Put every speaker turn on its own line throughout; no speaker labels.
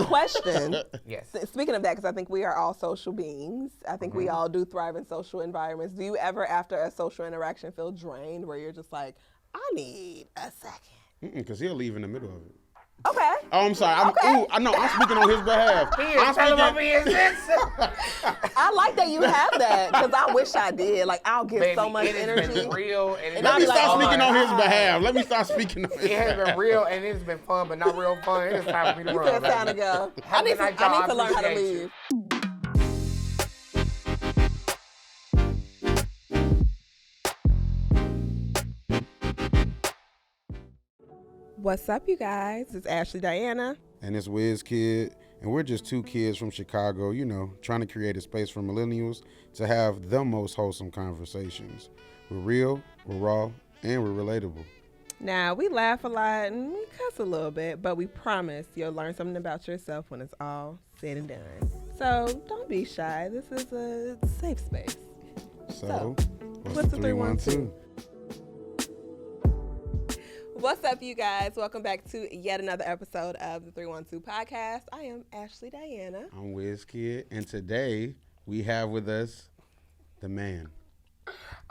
Question.
Yes.
Speaking of that, because I think we are all social beings. I think we all do thrive in social environments. Do you ever, after a social interaction, feel drained where you're just like, I need a second?
Because he'll leave in the middle of it.
Okay.
Oh, I'm sorry. I'm speaking on his behalf.
I like that you have that because I wish I did. Like, I'll give so much energy.
Been real, and
Let me start speaking on his behalf. Let me start speaking on his behalf.
It has been real, and it's been fun, but not real fun. It's time for me to run.
It's time to go. I need to learn how to leave. What's up, you guys? It's Ashley Diana.
And it's Wiz Kid. And we're just two kids from Chicago, trying to create a space for millennials to have the most wholesome conversations. We're real, we're raw, and we're relatable.
Now, we laugh a lot and we cuss a little bit, but we promise you'll learn something about yourself when it's all said and done. So don't be shy. This is a safe space.
So
what's the
312?
What's up, you guys? Welcome back to yet another episode of the 312 podcast. I am Ashley Diana.
I'm Wiz Kid, and today we have with us the man,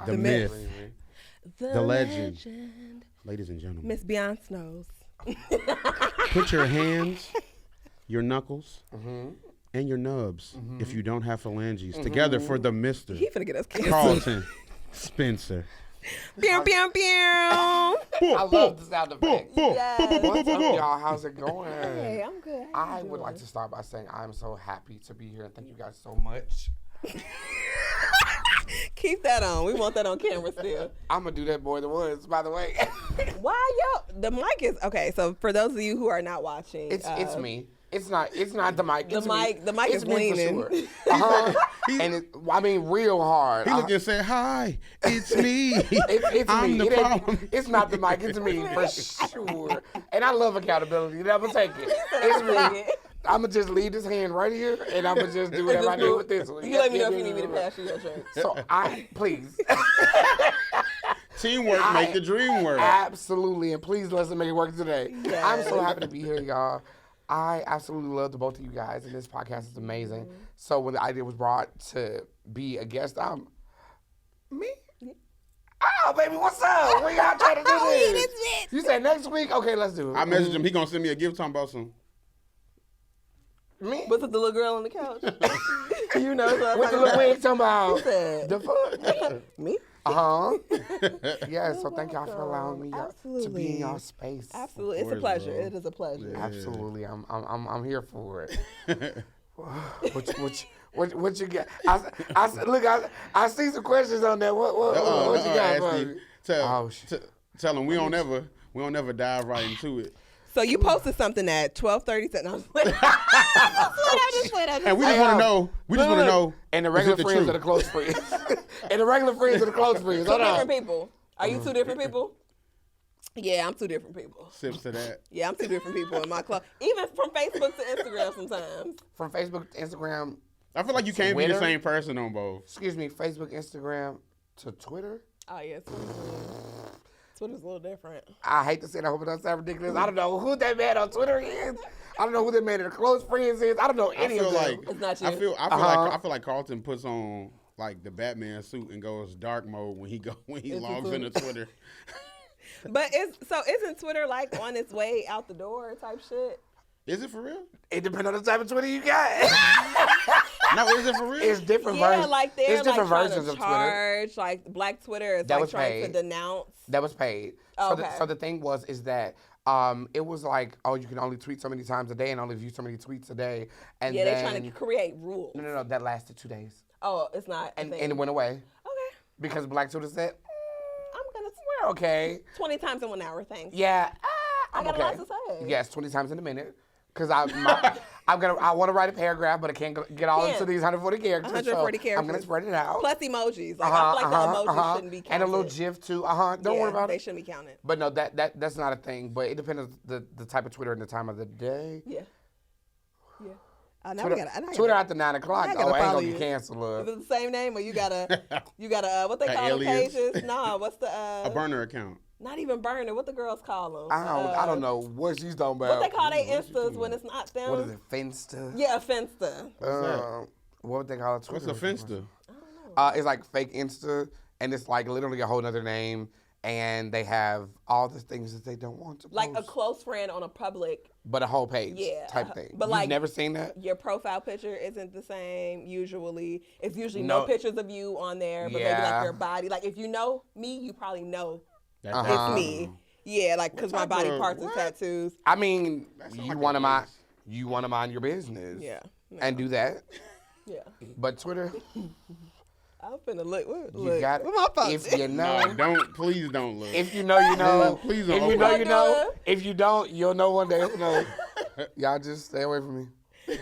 the myth, the legend. Ladies and gentlemen,
Miss Beyonce Snows.
Put your hands, your knuckles, and your nubs, if you don't have phalanges, together for the Mr.
He finna get us canceled.
Carlton Spencer.
Pew, pew, pew.
I love the sound effects.
Yes.
What's up, y'all? How's it going?
Hey, I'm good.
I would like to start by saying I'm so happy to be here, and thank you guys so much.
Keep that on. We want that on camera still.
I'm going to do that more than once, by the way.
Why, yo? The mic is, okay, so for those of you who are not watching.
It's me. It's not the mic. It's me.
The mic
it's
is
me
leaning.
for sure. And real hard.
He looked and said, "Hi, it's me.
It's
I'm
me.
the problem."
It's not the mic. It's me for sure. And I love accountability. And I'm gonna take it. It's me. I'm gonna just leave this hand right here, and I'm gonna just do whatever I do with this one.
You let me know if you need me to pass you your drink.
So please.
Teamwork make the dream work.
Absolutely, and please let's make it work today.
Yes.
I'm so happy to be here, y'all. I absolutely love the both of you guys, and this podcast is amazing. Mm-hmm. So when the idea was brought to be a guest, me? Yeah. Oh, baby, what's up? We y'all trying to do this? You said next week? Okay, let's do it.
I messaged him. He gonna send me a gift talking about some.
Me?
Was it the little girl on the couch? You know what
with the little wig talking about
the
fuck?
Me?
Yeah, so thank y'all for allowing me to be in y'all space.
Absolutely. It's a pleasure. Bro. It is a pleasure.
Yeah. Absolutely. I'm here for it. What you got? I see some questions on there. What you got for me?
Tell them we don't ever dive right into it.
So you posted something at 12:30. No,
and we just want to know. We just want to know.
And the regular friends are the close friends. And the regular friends are the close friends.
Two different people. Are you two different people? Yeah, I'm two different people.
Sips to that.
Yeah, I'm two different people in my club. Even from Facebook to Instagram sometimes.
From Facebook to Instagram.
I feel like you can't be the same person on both.
Excuse me, Facebook, Instagram to Twitter?
Oh, yes. Twitter's a little different.
I hate to say that. I hope it doesn't sound ridiculous. I don't know who that man on Twitter is. I don't know who that man in the close friends is. I don't know any of them.
It's not you.
I feel like Carlton puts on like the Batman suit and goes dark mode when he logs into Twitter.
But isn't Twitter like on its way out the door type shit?
Is it for real?
It depends on the type of Twitter you got.
No, is it for real?
It's different versions.
Yeah, like they're
it's different
like
versions
to
of
charge, Twitter. Like Black Twitter is
that
like trying to denounce.
That was paid.
Oh, okay.
So the thing is that it was like, oh, you can only tweet so many times a day and only view so many tweets a day. And
yeah, they're trying to create rules.
No, that lasted 2 days.
Oh, it's not.
And it went away.
Okay.
Because Black Twitter said,
I'm gonna
swear, okay.
20 times in 1 hour, thanks.
Yeah.
I got a lot to say.
Yes, 20 times in a minute. Because I want to write a paragraph, but I can't get all into these 140 characters.
140 characters.
I'm going to spread it out.
Plus emojis. Like, I feel like the emojis shouldn't be counted.
And a little GIF too. Don't worry about it.
They shouldn't be counted.
But no, that's not a thing. But it depends on the type of Twitter and the time of the day.
Yeah.
Twitter after 9 o'clock. Oh, I ain't gonna get canceled.
Is it the same name or you got a what they call the pages? No, what's the
a burner account.
Not even burner. What the girls call them?
I don't know what she's talking
What
about.
they call they instas when it's not them?
What is it, Finsta?
Yeah, a Finsta.
What would they call it?
What's a Finsta?
It's like fake Insta, and it's like literally a whole nother name, and they have all the things that they don't want to post.
Like a close friend on a public.
But a whole page type thing. But you've never seen that?
Your profile picture isn't the same usually. It's usually no pictures of you on there, but maybe like your body. Like if you know me, you probably know it's me. Yeah, like because my body parts are tattoos.
I mean, you want to mind your business.
Yeah.
And do that.
Yeah.
But Twitter.
I'm finna look.
You got it.
My phone.
If you know,
Please don't look.
If you know, you know.
Please don't.
If you know, you know. If you don't, you'll know one day. No. Y'all just stay away from me.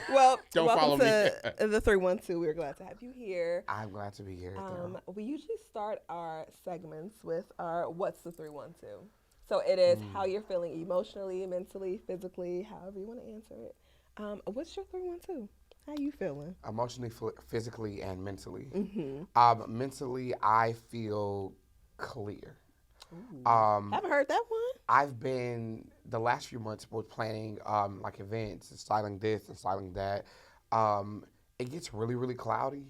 Well,
Don't follow
welcome to the 312. We're glad to have you here.
I'm glad to be here.
We usually start our segments with our What's the 312. So it is how you're feeling emotionally, mentally, physically, however you want to answer it. What's your 312? How you feeling?
Emotionally, physically, and mentally.
Mm-hmm.
Mentally, I feel clear.
Haven't heard that one.
I've been the last few months with planning like events and styling this and styling that. It gets really, really cloudy.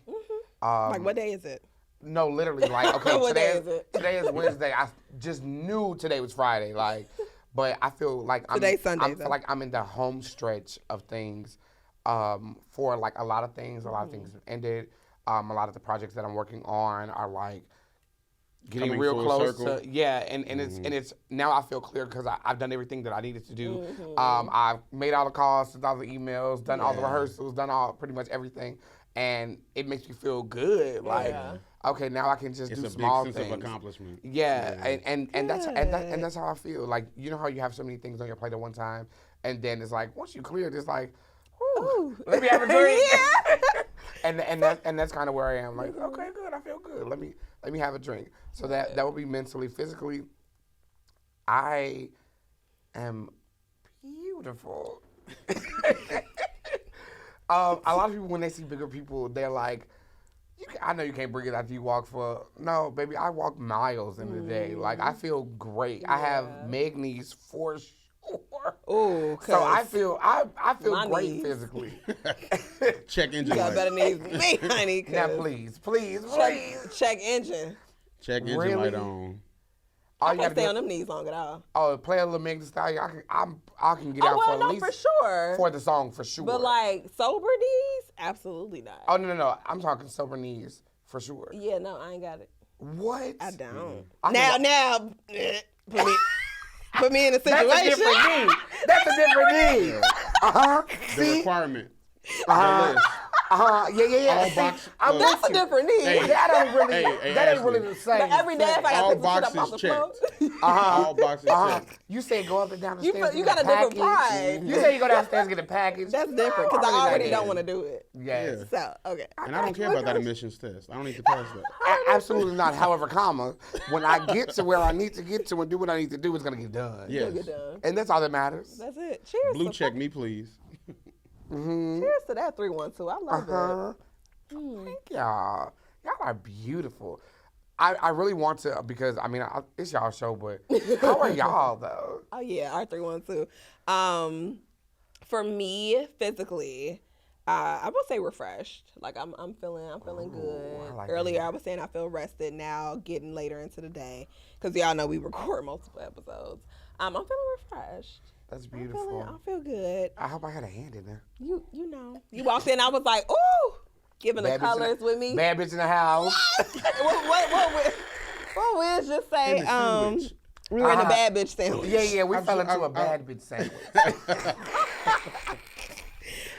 Like what day is it?
No, literally, like okay,
What day is it?
Today is Wednesday. I just knew today was Friday, like, but I feel like
Today's Sunday.
I feel like I'm in the home stretch of things. For like a lot of things have ended. A lot of the projects that I'm working on are like getting
Coming
real
full
close
circle.
to it's now I feel clear because I've done everything that I needed to do. I've made all the calls, sent all the emails, done all the rehearsals, done all pretty much everything, and it makes me feel good. Like okay, now I can just do small things.
It's a big sense of accomplishment.
And that's how I feel. Like you know how you have so many things on your plate at one time, and then it's like once you clear it, it's like. Ooh, let me have a drink. and that's kind of where I am. Like, okay, good. I feel good. Let me have a drink. So that would be mentally, physically. I am beautiful. A lot of people when they see bigger people, they're like, I know you can't bring it after you walk for. No, baby, I walk miles in the day. Like I feel great. I have Meg knees for sure.
Oh,
so I feel great
knees.
Physically.
Check engine
You got
light.
better knees than me, honey.
Now, please.
Check engine.
Check engine light on.
I can't stay on them knees long at all.
Oh, play a little Meg Thee Stallion. I can get out for at least
for sure.
For the song for sure.
But like sober knees, absolutely not.
Oh no. I'm talking sober knees for sure.
Yeah, no, I ain't got it.
What?
I don't.
Mm-hmm.
Now, put me in a situation.
That's a different knee. That's a different knee.
The requirement.
Yeah.
All
See,
box,
That's a different knee.
Hey,
that ain't really
Ashley.
the same.
But every day if I
All
got to pick shit up off the
boxes
floor.
All boxes checked.
You say go up and down the stairs.
You got a different pride.
You say you go downstairs and get a package.
That's different because I already don't want to do it.
Yes.
So, okay.
And I don't care about that admissions test. I don't need to pass that.
Absolutely not. However, when I get to where I need to get to and do what I need to do, it's gonna get done.
Yes.
Get done.
And that's all that matters.
That's it. Cheers.
Blue check me, please.
Cheers to that 312. I love it.
Thank y'all. Y'all are beautiful. I really want to because I mean it's y'all show, but how are y'all though?
Oh yeah, our 312. For me, physically, I would say refreshed. Like I'm feeling good.
I like
Earlier,
that.
I was saying I feel rested. Now, getting later into the day, because y'all know we record multiple episodes. I'm feeling refreshed.
That's beautiful.
I feel good.
I hope I had a hand in there.
You know, you walked in. I was like, ooh, giving the colors with me.
Bad bitch in the house.
what Wiz just say?
In the sandwich.
We were in a bad bitch sandwich.
Yeah, we fell into a bad bitch sandwich.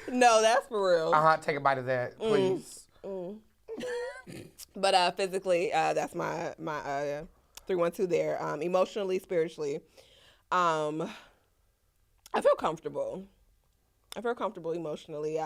No, that's for real.
Take a bite of that, please.
But physically, that's my 312 there. Emotionally, spiritually, I feel comfortable. Emotionally.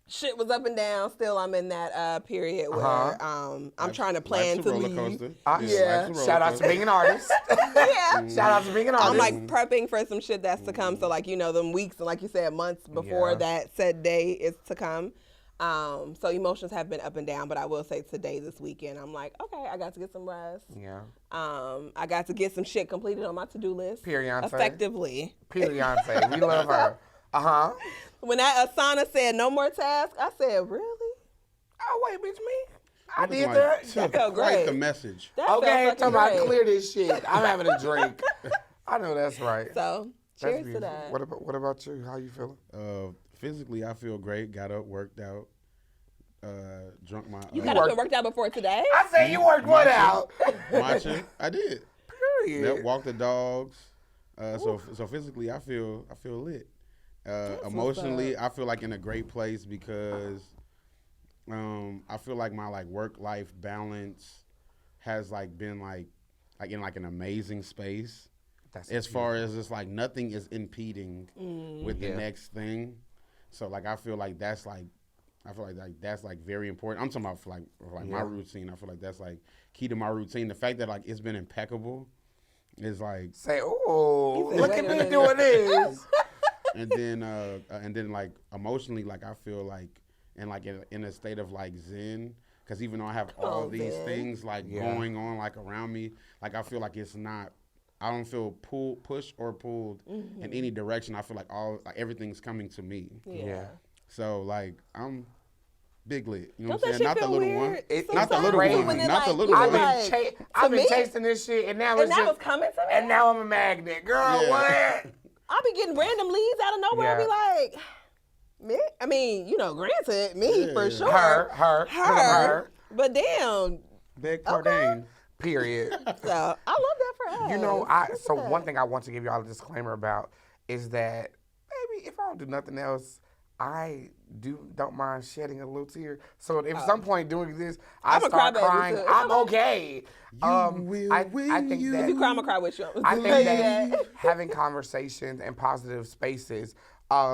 Shit was up and down. Still, I'm in that period where I'm trying to plan to leave.
Yeah. Shout out to being an artist.
Yeah.
Shout out to being an artist.
I'm like prepping for some shit that's to come. So like, them weeks and like you said, months before that said day is to come. So emotions have been up and down, but I will say today, this weekend, I'm like, okay, I got to get some rest.
Yeah.
I got to get some shit completed on my to-do list.
Period.
Effectively.
Period. We love her.
When that Asana said no more tasks, I said, really?
Oh, wait, bitch, me? I
was
did
like,
that.
That felt
quite
great.
the message.
That
Okay,
felt
talking
fucking
about
great.
clear this shit. I'm having a drink. I know that's right.
So,
That's
cheers to
beautiful.
that.
What about you? How you feeling?
Physically, I feel great. Got up, worked out, drunk my.
You got up and worked out before today?
I said you worked what out?
matcha. I did.
Period.
Yep, walked the dogs. So physically, I feel lit. Emotionally, I feel like in a great place because I feel like my work life balance has been in an amazing space.
That's
as far as it's nothing is impeding with the next thing. So I feel like that's that's very important. I'm talking about for my routine. I feel like that's key to my routine. The fact that it's been impeccable is
say, oh, look at me doing this.
and then emotionally I feel in a state of zen, because even though I have all these things going on around me, I feel it's not, I don't feel pushed or pulled in any direction. I feel everything's coming to me.
Yeah.
So I'm big lit. You know
Don't
what I'm saying? Not the little
weird?
one. Not the little one. Not the little
I've
one.
been, I've been chasing this shit, and now it's
that
just,
was coming to me?
and now I'm a magnet. Girl,
Yeah.
what?
I'll be getting random leads out of nowhere. I'll be like, me? I mean, granted, me for sure.
Her.
But damn.
Big Cardane.
Period.
So I love that for us.
You know,
Look at
so
that.
one thing I want to give y'all a disclaimer about is that maybe if I don't do nothing else, I don't mind shedding a little tear. So if some point doing this, I
I'm a
start
crybaby,
crying,
too.
I'm okay.
will,
I
will
think
you?
that
If you cry, I'm gonna cry with you.
I think
Yeah.
that having conversations and positive spaces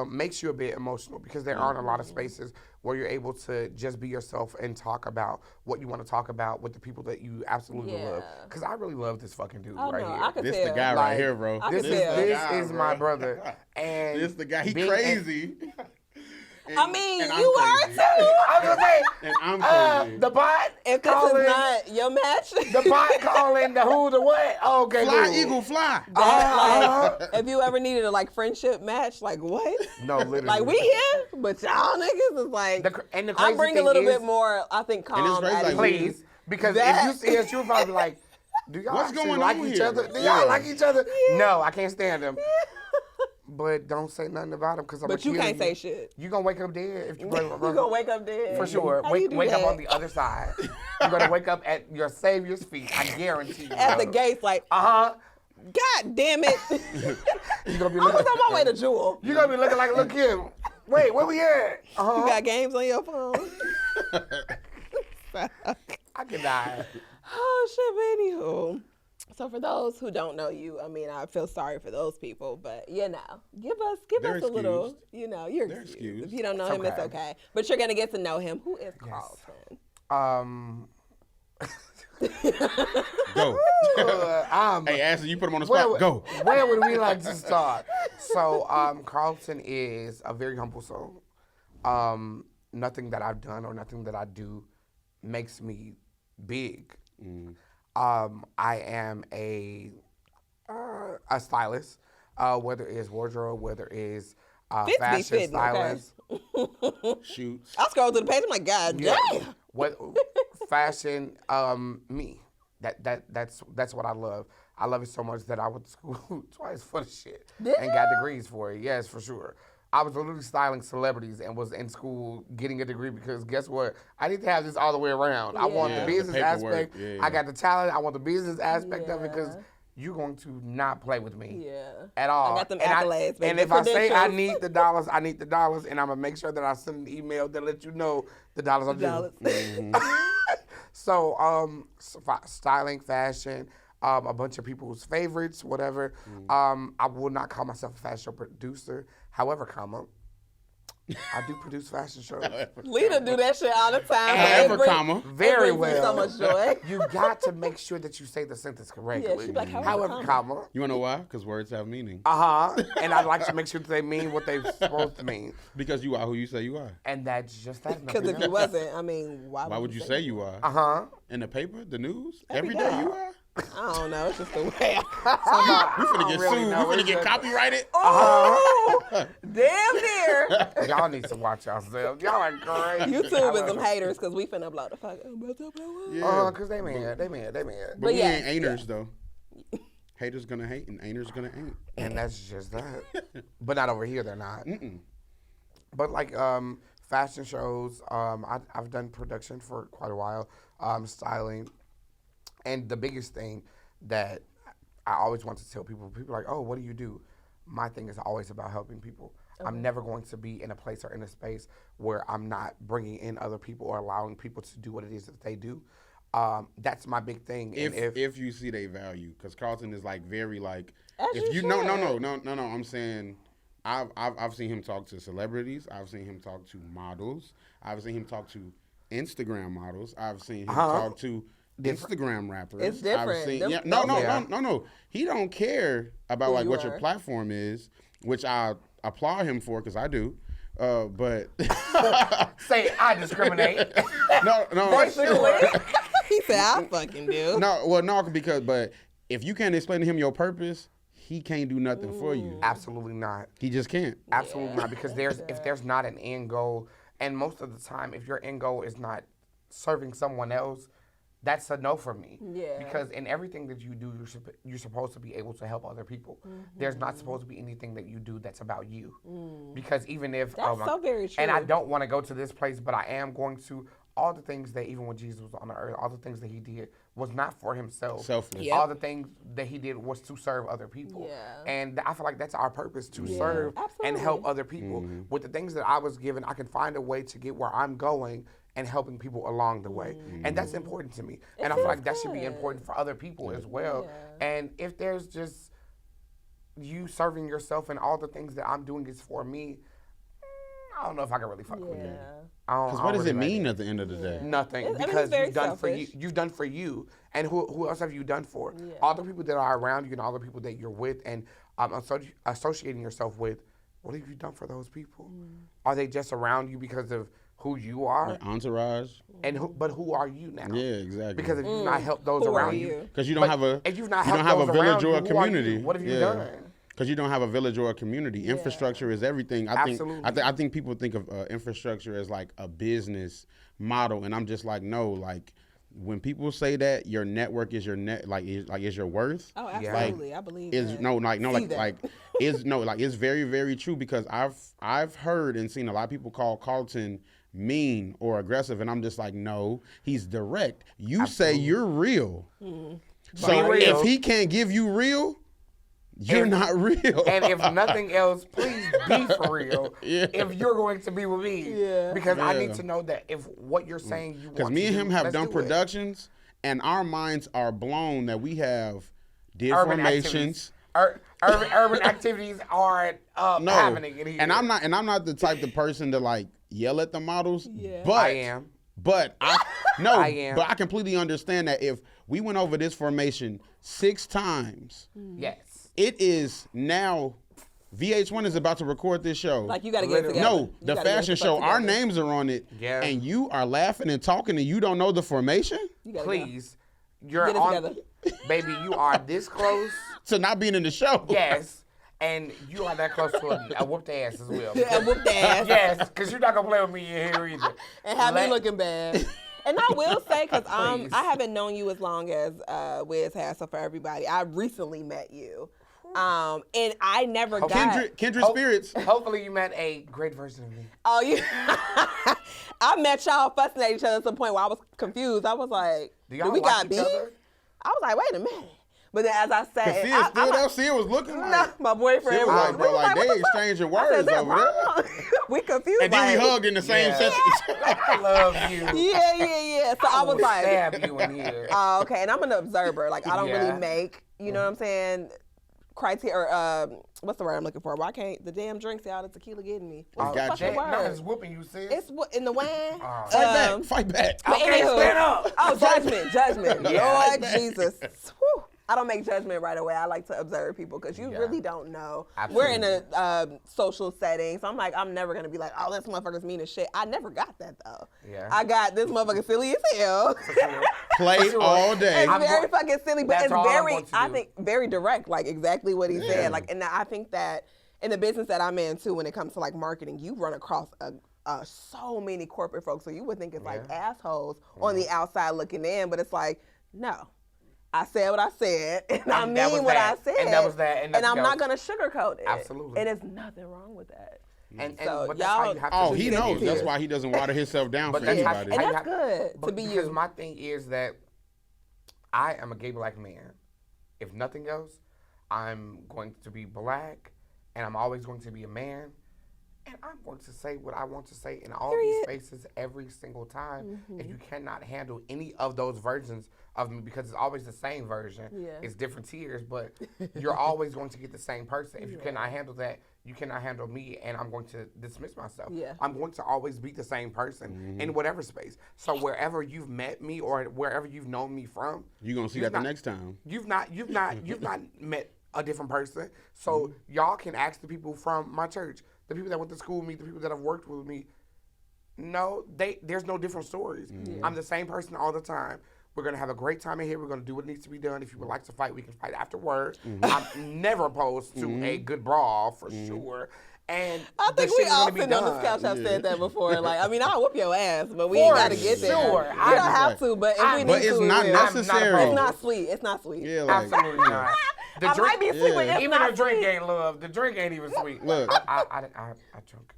makes you a bit emotional, because there aren't a lot of spaces where you're able to just be yourself and talk about what you want to talk about with the people that you absolutely love. Because I really love this fucking dude right
no,
here.
I could
This
tell.
the guy right here, bro.
I can
This
tell.
the
This
guy,
is
bro.
my brother. And
This the guy. He
being-
crazy.
I mean,
and I'm
you are
crazy.
too.
I was gonna say,
And I'm crazy.
the bot
If this
calling,
is not your match,
the bot calling the who, the what? Oh, okay,
Fly,
cool.
eagle, fly.
if you ever needed a friendship match, what?
No, literally.
We here, but y'all niggas is
And the
I
crazy
bring a
thing
little
is,
bit more, I think,
And it's
calm
crazy,
attitude.
please, because
That-
if you see us, you'll probably be like, do y'all
What's
actually
going
like
on
each
here?
other? Do
Yeah.
y'all like each other? No, I can't stand them. But don't say nothing about them, because I'm
But you can't say shit.
You gonna wake up dead if you play with
You
brother.
gonna wake up dead.
For sure.
How you
Wake
do
up
that?
on the other side. You're gonna wake up at your Savior's feet. I guarantee you.
At the gates,
Uh-huh.
God damn it.
You're gonna be
I was
looking,
on my way to Jewel.
you're gonna be looking like, look here. Wait, where we at? Uh-huh.
You got games on your phone.
I can die.
Oh shit, but anywho. So for those who don't know you, I mean, I feel sorry for those people, but give
They're
us a little,
excused.
you're
They're
excused.
excused.
If you don't know him, it's okay. But you're gonna get to know him. Who is Carlton?
Go.
I'm
Hey, Ashley, you put him on the spot. Go.
Where would we like to start? So, Carlton is a very humble soul. Nothing that I've done or nothing that I do makes me big. I am a stylist, whether it's wardrobe, whether it's
Fits be
fashion
fitting, okay?
stylist,
Shoots.
I scrolled through the page. I'm like, God damn.
what fashion, me. That's what I love. I love it so much that I went to school twice for the shit and got degrees for it. Yes, for sure. I was literally styling celebrities and was in school getting a degree, because guess what? I need to have this all the way around. I want the
Yeah.
business
The paperwork.
aspect.
Yeah,
I got the talent. I want the business aspect of it, because
Yeah.
you're going to not play with me.
Yeah.
At all.
I got them
And
accolades, baby,
and
the
if I say I
credentials.
need the dollars, I need the dollars, and I'm going to make sure that I send an email that let you know the dollars are due.
Dollars.
So, styling, fashion, a bunch of people's favorites, whatever. I will not call myself a fashion producer. However, I do produce fashion shows.
Lita do that shit all the time.
However,
It brings-
comma.
Very
it brings me
well.
so much joy.
You got to make sure that you say the sentence correctly.
Yeah, she be like, however,
however, comma.
You wanna know why? Because words have meaning.
And I like to make sure that they mean what they're supposed to mean.
Because you are who you say you are.
And that's just that.
Because if you wasn't, I mean, why
Why would you say you are?
Uh-huh.
In the paper, the news,
Every
every day
day.
you are.
I don't know. It's just the way.
We finna get
really
sued.
know.
We finna
It's
get
just-
copyrighted.
Oh, damn near.
Y'all need to watch yourselves. Y'all are crazy.
YouTube is some haters because we finna blow the fuck. I'm about to blow up.
Yeah.
Because they mad.
But
But
we
yeah,
ain't ainers though. Haters gonna hate and ainers gonna ain't.
And that's just that. But not over here, they're not.
Mm-mm.
But like fashion shows, I've done production for quite a while, styling. And the biggest thing that I always want to tell people are like, oh, what do you do? My thing is always about helping people.
Okay.
I'm never going to be in a place or in a space where I'm not bringing in other people or allowing people to do what it is that they do. That's my big thing. And
If you see they value, because Carlton is like very like.
As
If
you
you no.
should.
I'm saying. I've seen him talk to celebrities. I've seen him talk to models. I've seen him talk to Instagram models. I've seen him talk to Instagram rappers.
It's different.
I've seen,
Them-
yeah,
those-
no. He don't care about
Who
like
you
what your
are.
platform is, which I applaud him for because I do. But
say I discriminate.
no.
Basically. He said, I fucking do.
No, but if you can't explain to him your purpose, he can't do nothing for you.
Absolutely not.
He just can't.
Absolutely not. Because if there's not an end goal, and most of the time, if your end goal is not serving someone else, that's a no for me.
Yeah.
Because in everything that you do, you're supposed to be able to help other people. There's not supposed to be anything that you do that's about you. Because even if
That's so very true.
and I don't want to go to this place, but I am going to. All the things that even when Jesus was on the earth, all the things that he did was not for himself.
Selfless.
Yep.
All the things that he did was to serve other people.
Yeah.
And I feel like that's our purpose, to
Yeah.
serve and
Absolutely.
help other people. With the things that I was given, I can find a way to get where I'm going and helping people along the way. And that's important to me. And I feel
feels
like that should be
good.
important for other people as well.
Yeah.
And if there's just you serving yourself and all the things that I'm doing is for me, I don't know if I can really fuck with you.
Yeah.
Because what does it mean at the end of the day?
Nothing,
I mean, it's
because
very
you've done for you.
selfish.
You've done for you, and who else have you done for?
Yeah.
All the people that are around you, and all the people that you're with, and associating yourself with. What have you done for those people? Are they just around you because of who you are?
Like entourage.
And but who are you now?
Yeah, exactly.
Because if you've not helped those
Who are
around
you?
you,
Because you don't
but
have a
if you've not
you don't
helped
have a
those around
village or a
you, who are you?
community.
What have you done?
Because you don't have a village or a community. Infrastructure is everything.
Absolutely.
I think people think of infrastructure as like a business model, and I'm just like, no. Like when people say that your network is your is your worth.
Oh,
Yeah.
absolutely. I believe
Is
that.
like it's very, very true because I've heard and seen a lot of people call Carlton mean or aggressive, and I'm just like, no, he's direct. You say you're real. So
Be real.
if he can't give you real, you're
If-
not real.
And if nothing else, please be for real.
Yeah.
If you're going to be with me,
Yeah.
because I
Yeah.
need to know that if what you're saying you want
Because me and
to
him
do,
have
let's
done
do it.
productions, and our minds are blown that we have did
Urban
formations.
activities. Urban activities are happening in here.
And I'm not the type of person to like yell at the models.
Yeah.
But
I am.
But I
I am.
But I completely understand that if we went over this formation 6 times,
Yes.
it is now VH1 is about to record this show.
Like, you got to get it
Literally.
together.
no,
You
the
gotta get
fashion
your
show,
stuff
our
together.
names are on it,
Yeah.
and you are laughing and talking and you don't know the formation?
You gotta go.
Please. You're
Get it
on.
together.
Baby, you are this close.
To not being in the show.
Yes. And you are that close to a whooped ass as well.
Yeah, whoop the ass.
Yes, because you're not going to play with me in here either.
And have me
Let-
looking bad. And I will say, because
Please.
I haven't known you as long as Wiz has, so for everybody, I recently met you. And I never got...
Kindred
Hope-
spirits.
Hopefully you met a great version of me.
Oh, you... I met y'all fussing at each other to the point where I was confused. I was like,
Do
do
y'all
we
like
got
each
beef?
other?
I was like, wait a minute. But then as I
Cause
said...
Sia still there. Sia was looking
No,
like.
my boyfriend
Sia was like, bro, like they exchanging
I said,
words
"That
over there.
wrong." We confused.
And then we
like-
hugged in the same
Yeah.
sentence.
I love you.
Yeah. So I was
will
like,
stab you in here.
oh, okay. And I'm an observer. Like, I don't
Yeah.
really make, you know what I'm saying, criteria, or what's the word I'm looking for? Why can't the damn drinks out? The tequila getting me. What's the
Gotcha.
fucking word?
It's whooping you, sis.
It's in the wine.
Fight back.
But
Okay,
anywho,
stand up.
Oh, judgment.
Yeah.
Lord Jesus. Whew. I don't make judgment right away. I like to observe people because you really don't know.
Absolutely.
We're in a social setting, so I'm like, I'm never going to be like, oh, this motherfucker's mean as shit. I never got that, though.
Yeah.
I got this motherfucker silly as hell.
Play all day.
It's very fucking silly, but
That's
it's
all I'm
very,
going to
I
do.
think, very direct, like exactly what he said. Like, and I think that in the business that I'm in, too, when it comes to, like, marketing, you run across so many corporate folks, so you would think it's like assholes on the outside looking in, but it's like, no. I said what I said, and I mean what I said.
And that was that.
And I'm not going to sugarcoat it.
Absolutely.
And there's nothing wrong with that.
And
So
but that's how
y'all-
you have to
Oh,
do
he
it.
knows. That's why he doesn't water himself down
But
for
that's how-
anybody.
And that's good to be
because
you.
my thing is that I am a gay black man. If nothing else, I'm going to be black, and I'm always going to be a man, and I'm going to say what I want to say in all these spaces every single time. If you cannot handle any of those versions of me, because it's always the same version, it's different tiers, but you're always going to get the same person. If you cannot handle that, you cannot handle me, and I'm going to dismiss myself. I'm going to always be the same person in whatever space. So wherever you've met me or wherever you've known me from,
You're going to see that the next time.
You've not met a different person. So y'all can ask the people from my church, the people that went to school with me, the people that have worked with me. No, there's no different stories. I'm the same person all the time. We're going to have a great time in here. We're going to do what needs to be done. If you would like to fight, we can fight afterwards. I'm never opposed to a good brawl, for sure. And
I think
the
we
shit is
all
gonna be
sitting on this
done.
couch have said that before. Like, I mean, I'll whoop your ass, but we
For
ain't got to get there.
sure.
We don't have to, but if we need
But
to,
it's
we
not
will.
necessary.
It's not sweet. It's not sweet.
Yeah, like,
Absolutely not. The
I might be sweet, but it's
even
not
the drink
sweet.
ain't love. The drink ain't even sweet.
Look.
I drunk.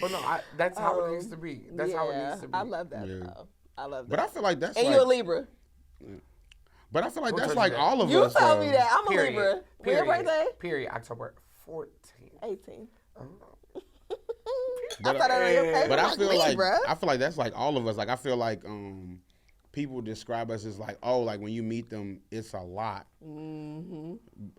But no, that's how it needs to be. That's how it needs to be.
I love that,
Yeah.
though. I love that.
But I feel like that's
and
like,
you a Libra.
but I feel like
Who
that's
told you
like
that?
all of
You
us.
told me
though.
that. I'm a
Period.
Libra. When your birthday?
Period. October 14th.
18.
Oh.
But
I thought that on your page.
But
I'm
I feel like
Libra.
that's like all of us. Like I feel like people describe us as like, oh, like when you meet them, it's a lot. And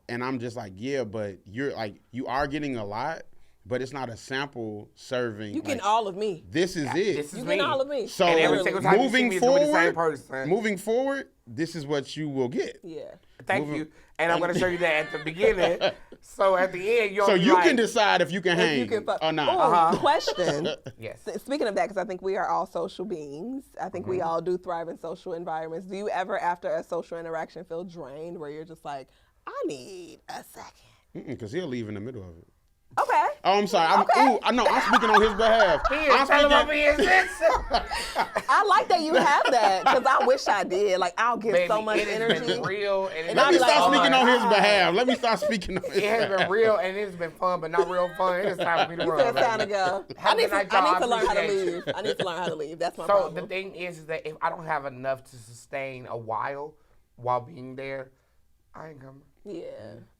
I'm just like, yeah, but you are getting a lot, but it's not a sample serving.
You getting
like,
all of me.
This is it.
This is
You
me.
getting all of me.
So
And every single time you see
moving
me, it's gonna be the same
forward,
person.
moving forward, this is what you will get.
Yeah.
Thank you. And I'm going to show you that at the beginning. So at the end,
So you can decide if you can hang
You can fuck.
or not.
Ooh, question.
Yes.
Speaking of that, because I think we are all social beings. I think we all do thrive in social environments. Do you ever, after a social interaction, feel drained where you're just like, I need a second?
Because he'll leave in the middle of it.
Okay.
Oh, I'm sorry.
Okay.
I'm speaking on his behalf. I'm
Tell him over
speaking.
here, sis.
I like that you have that because I wish I did. Like, I'll give
Baby,
so much
it has
energy.
been real. And
And
Let
I'll
me
be like,
start
oh
speaking
my
on his
God.
behalf. Let me start speaking on his
It has
behalf.
been real, and it's been fun, but not real fun. It is time for me to
You
run.
said it's time to go. I need
night,
to
y'all.
learn how to
Appreciate you.
leave. I need to learn how to leave. That's my
So
problem.
the thing is that if I don't have enough to sustain a while being there, I ain't coming.
Yeah.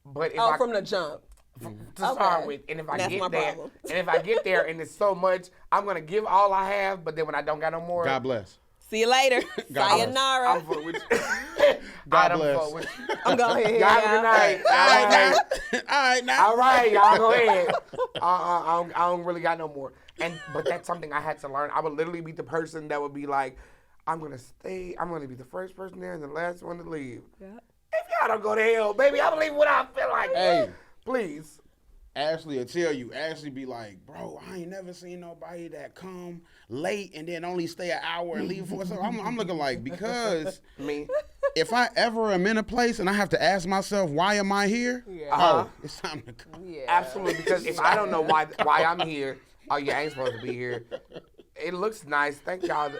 But if
Oh,
I
from the jump.
to start
Okay.
with, and if I
That's my
get there,
problem.
and if I get there and it's so much, I'm gonna give all I have. But then when I don't got no more,
God bless.
See you later.
God bless.
Sayonara.
I'm fuck with you.
God
I'm
bless.
fuck with you.
I'm going here.
Y'all have a good night.
All right, now.
All right, y'all go ahead. I don't really got no more. But that's something I had to learn. I would literally be the person that would be like, I'm gonna stay. I'm gonna be the first person there and the last one to leave.
Yeah.
If y'all don't go to hell, baby, I believe what I feel like.
Hey.
Please.
Ashley will tell you. Ashley be like, bro, I ain't never seen nobody that come late and then only stay an hour and leave for. So I'm looking like, because
Me.
if I ever am in a place and I have to ask myself, why am I here?
Yeah.
Oh, it's time to go.
Yeah.
Absolutely, because if I don't know why I'm here, oh, you ain't supposed to be here. It looks nice. Thank y'all.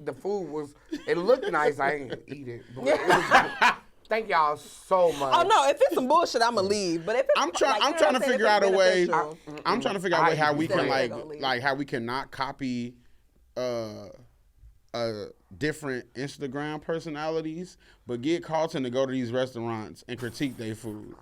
The food was. It looked nice. I ain't gonna eat it. But it was, thank y'all so much.
Oh no! If it's some bullshit, I'ma leave. But if it's
I'm trying.
like,
I'm
you know
trying
what
to
saying?
figure
If
out
it's
a way.
beneficial.
I'm trying to figure out a way how we can
Definitely gonna leave.
like how we cannot copy different Instagram personalities, but get Carlton to go to these restaurants and critique their food,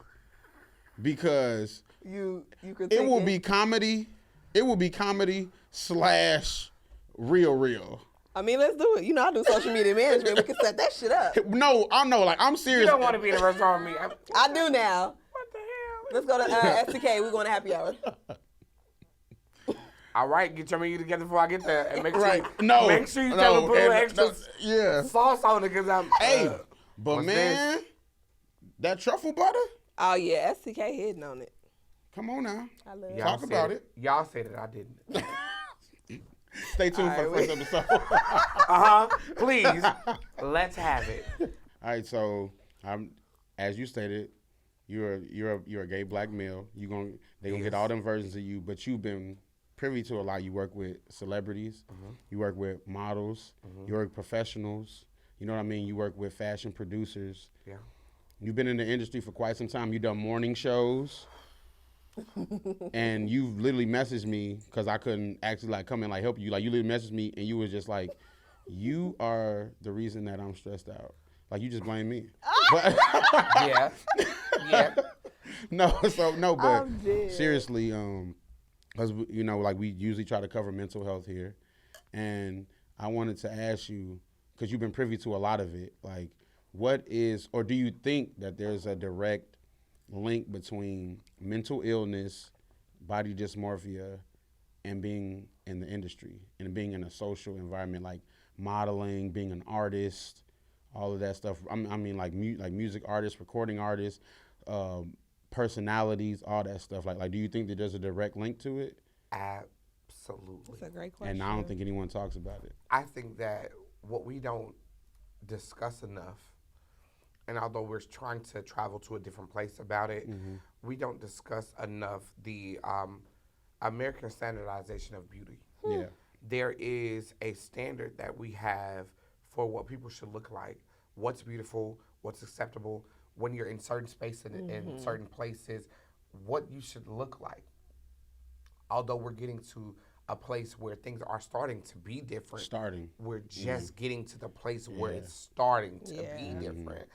because
You could.
it will be comedy. It will be comedy / real.
I mean, let's do it. You know, I do social media management. We can set that shit up.
No, I know. Like, I'm serious.
You don't want to be in a restaurant with me.
I do now.
What the hell?
Let's go to STK. We're going to happy hour.
All right, get your menu together before I get there, and make sure
Right.
make sure you tell them put a little extra
yeah.
sauce on it, because I'm.
Hey, but
what's
man,
this?
that truffle butter.
Oh, yeah. STK hitting on it.
Come on now.
I love
Y'all
Talk
said
about it.
Y'all said it. I didn't.
Stay tuned for the
All right,
first episode.
Please, let's have it.
All right, so as you stated, you're a gay black male. They gonna get all them versions of you, but you've been privy to a lot. You work with celebrities, you work with models, you work with professionals. You know what I mean? You work with fashion producers.
Yeah.
You've been in the industry for quite some time. You've done morning shows. And you've literally messaged me because I couldn't actually like come and like help you. Like you literally messaged me and you was just like, you are the reason that I'm stressed out. Like you just blame me. But
Yeah. Yeah.
but
I'm dead.
seriously, because you know, like we usually try to cover mental health here, and I wanted to ask you because you've been privy to a lot of it. Like, what is, or do you think that there's a direct link between mental illness, body dysmorphia, and being in the industry and being in a social environment like modeling, being an artist, all of that stuff? I mean, like music artists, recording artists, personalities, all that stuff. Like, do you think that there's a direct link to it?
Absolutely.
That's a great question.
And I don't think anyone talks about it.
I think that what we don't discuss enough, and although we're trying to travel to a different place about it, we don't discuss enough the American standardization of beauty.
Yeah.
There is a standard that we have for what people should look like, what's beautiful, what's acceptable, when you're in certain spaces and in certain places, what you should look like. Although we're getting to a place where things are starting to be different. We're just getting to the place where it's starting to be different.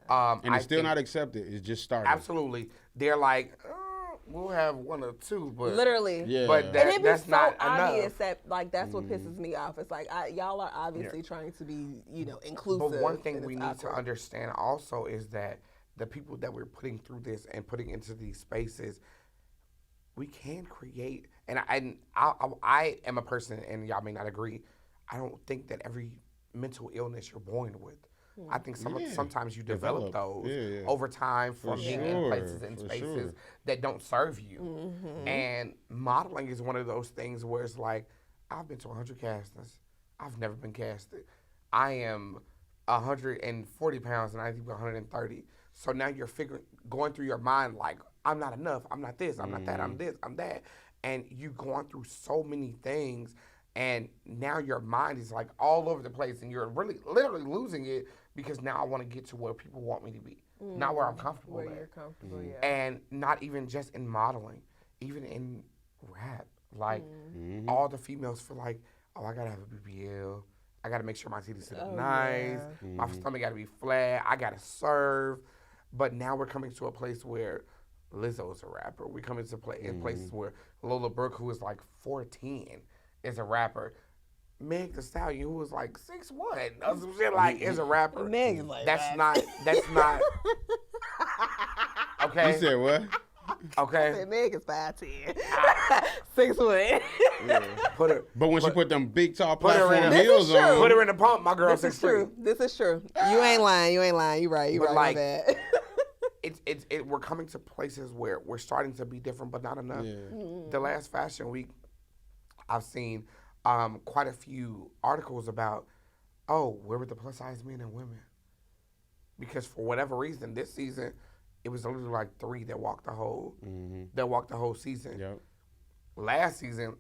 And it's still not accepted. It's just starting.
Absolutely. They're like, we'll have one or two, but
Literally.
Yeah.
but
And it be
that's
so
not
obvious
enough.
that like that's what pisses me off. It's like y'all are obviously trying to be, inclusive.
But one thing
and
we
it's
need to
awkward.
understand also is that the people that we're putting through this and putting into these spaces, we can create. And I am a person, and y'all may not agree, I don't think that every mental illness you're born with. I think sometimes you develop those over time from being in places and spaces that don't serve you. And modeling is one of those things where it's like, I've been to 100 castings. I've never been casted. I am 140 pounds and I think 130. So now you're going through your mind like, I'm not enough, I'm not this, I'm not that, I'm this, I'm that. And you going through so many things, and now your mind is like all over the place, and you're really literally losing it because now I want to get to where people want me to be, not where I'm comfortable
Where
at.
you're comfortable, yeah.
And not even just in modeling, even in rap. Like all the females feel like, oh, I gotta have a BBL, I gotta make sure my titties sit up nice, my stomach gotta be flat, I gotta serve. But now we're coming to a place where Lizzo's a rapper. We come into in places where Lola Brooke, who is like 14, is a rapper. Meg Thee Stallion, who was like 6'1", or some shit like, is a rapper.
Meg is like
that's not. Okay.
You said what?
Okay.
Meg is 5'10", 6'1".
Put her.
But when she put them big tall
Put her in
platform
a-
heels
This is true.
on,
Put her in the pump, my girl.
This is true. This is true. You ain't lying. You right. You
But
right.
like,
My bad.
We're coming to places where we're starting to be different, but not enough. The last Fashion Week, I've seen quite a few articles about, where were the plus size men and women? Because for whatever reason, this season, it was literally like 3 that walked the whole season.
Yep.
Last season,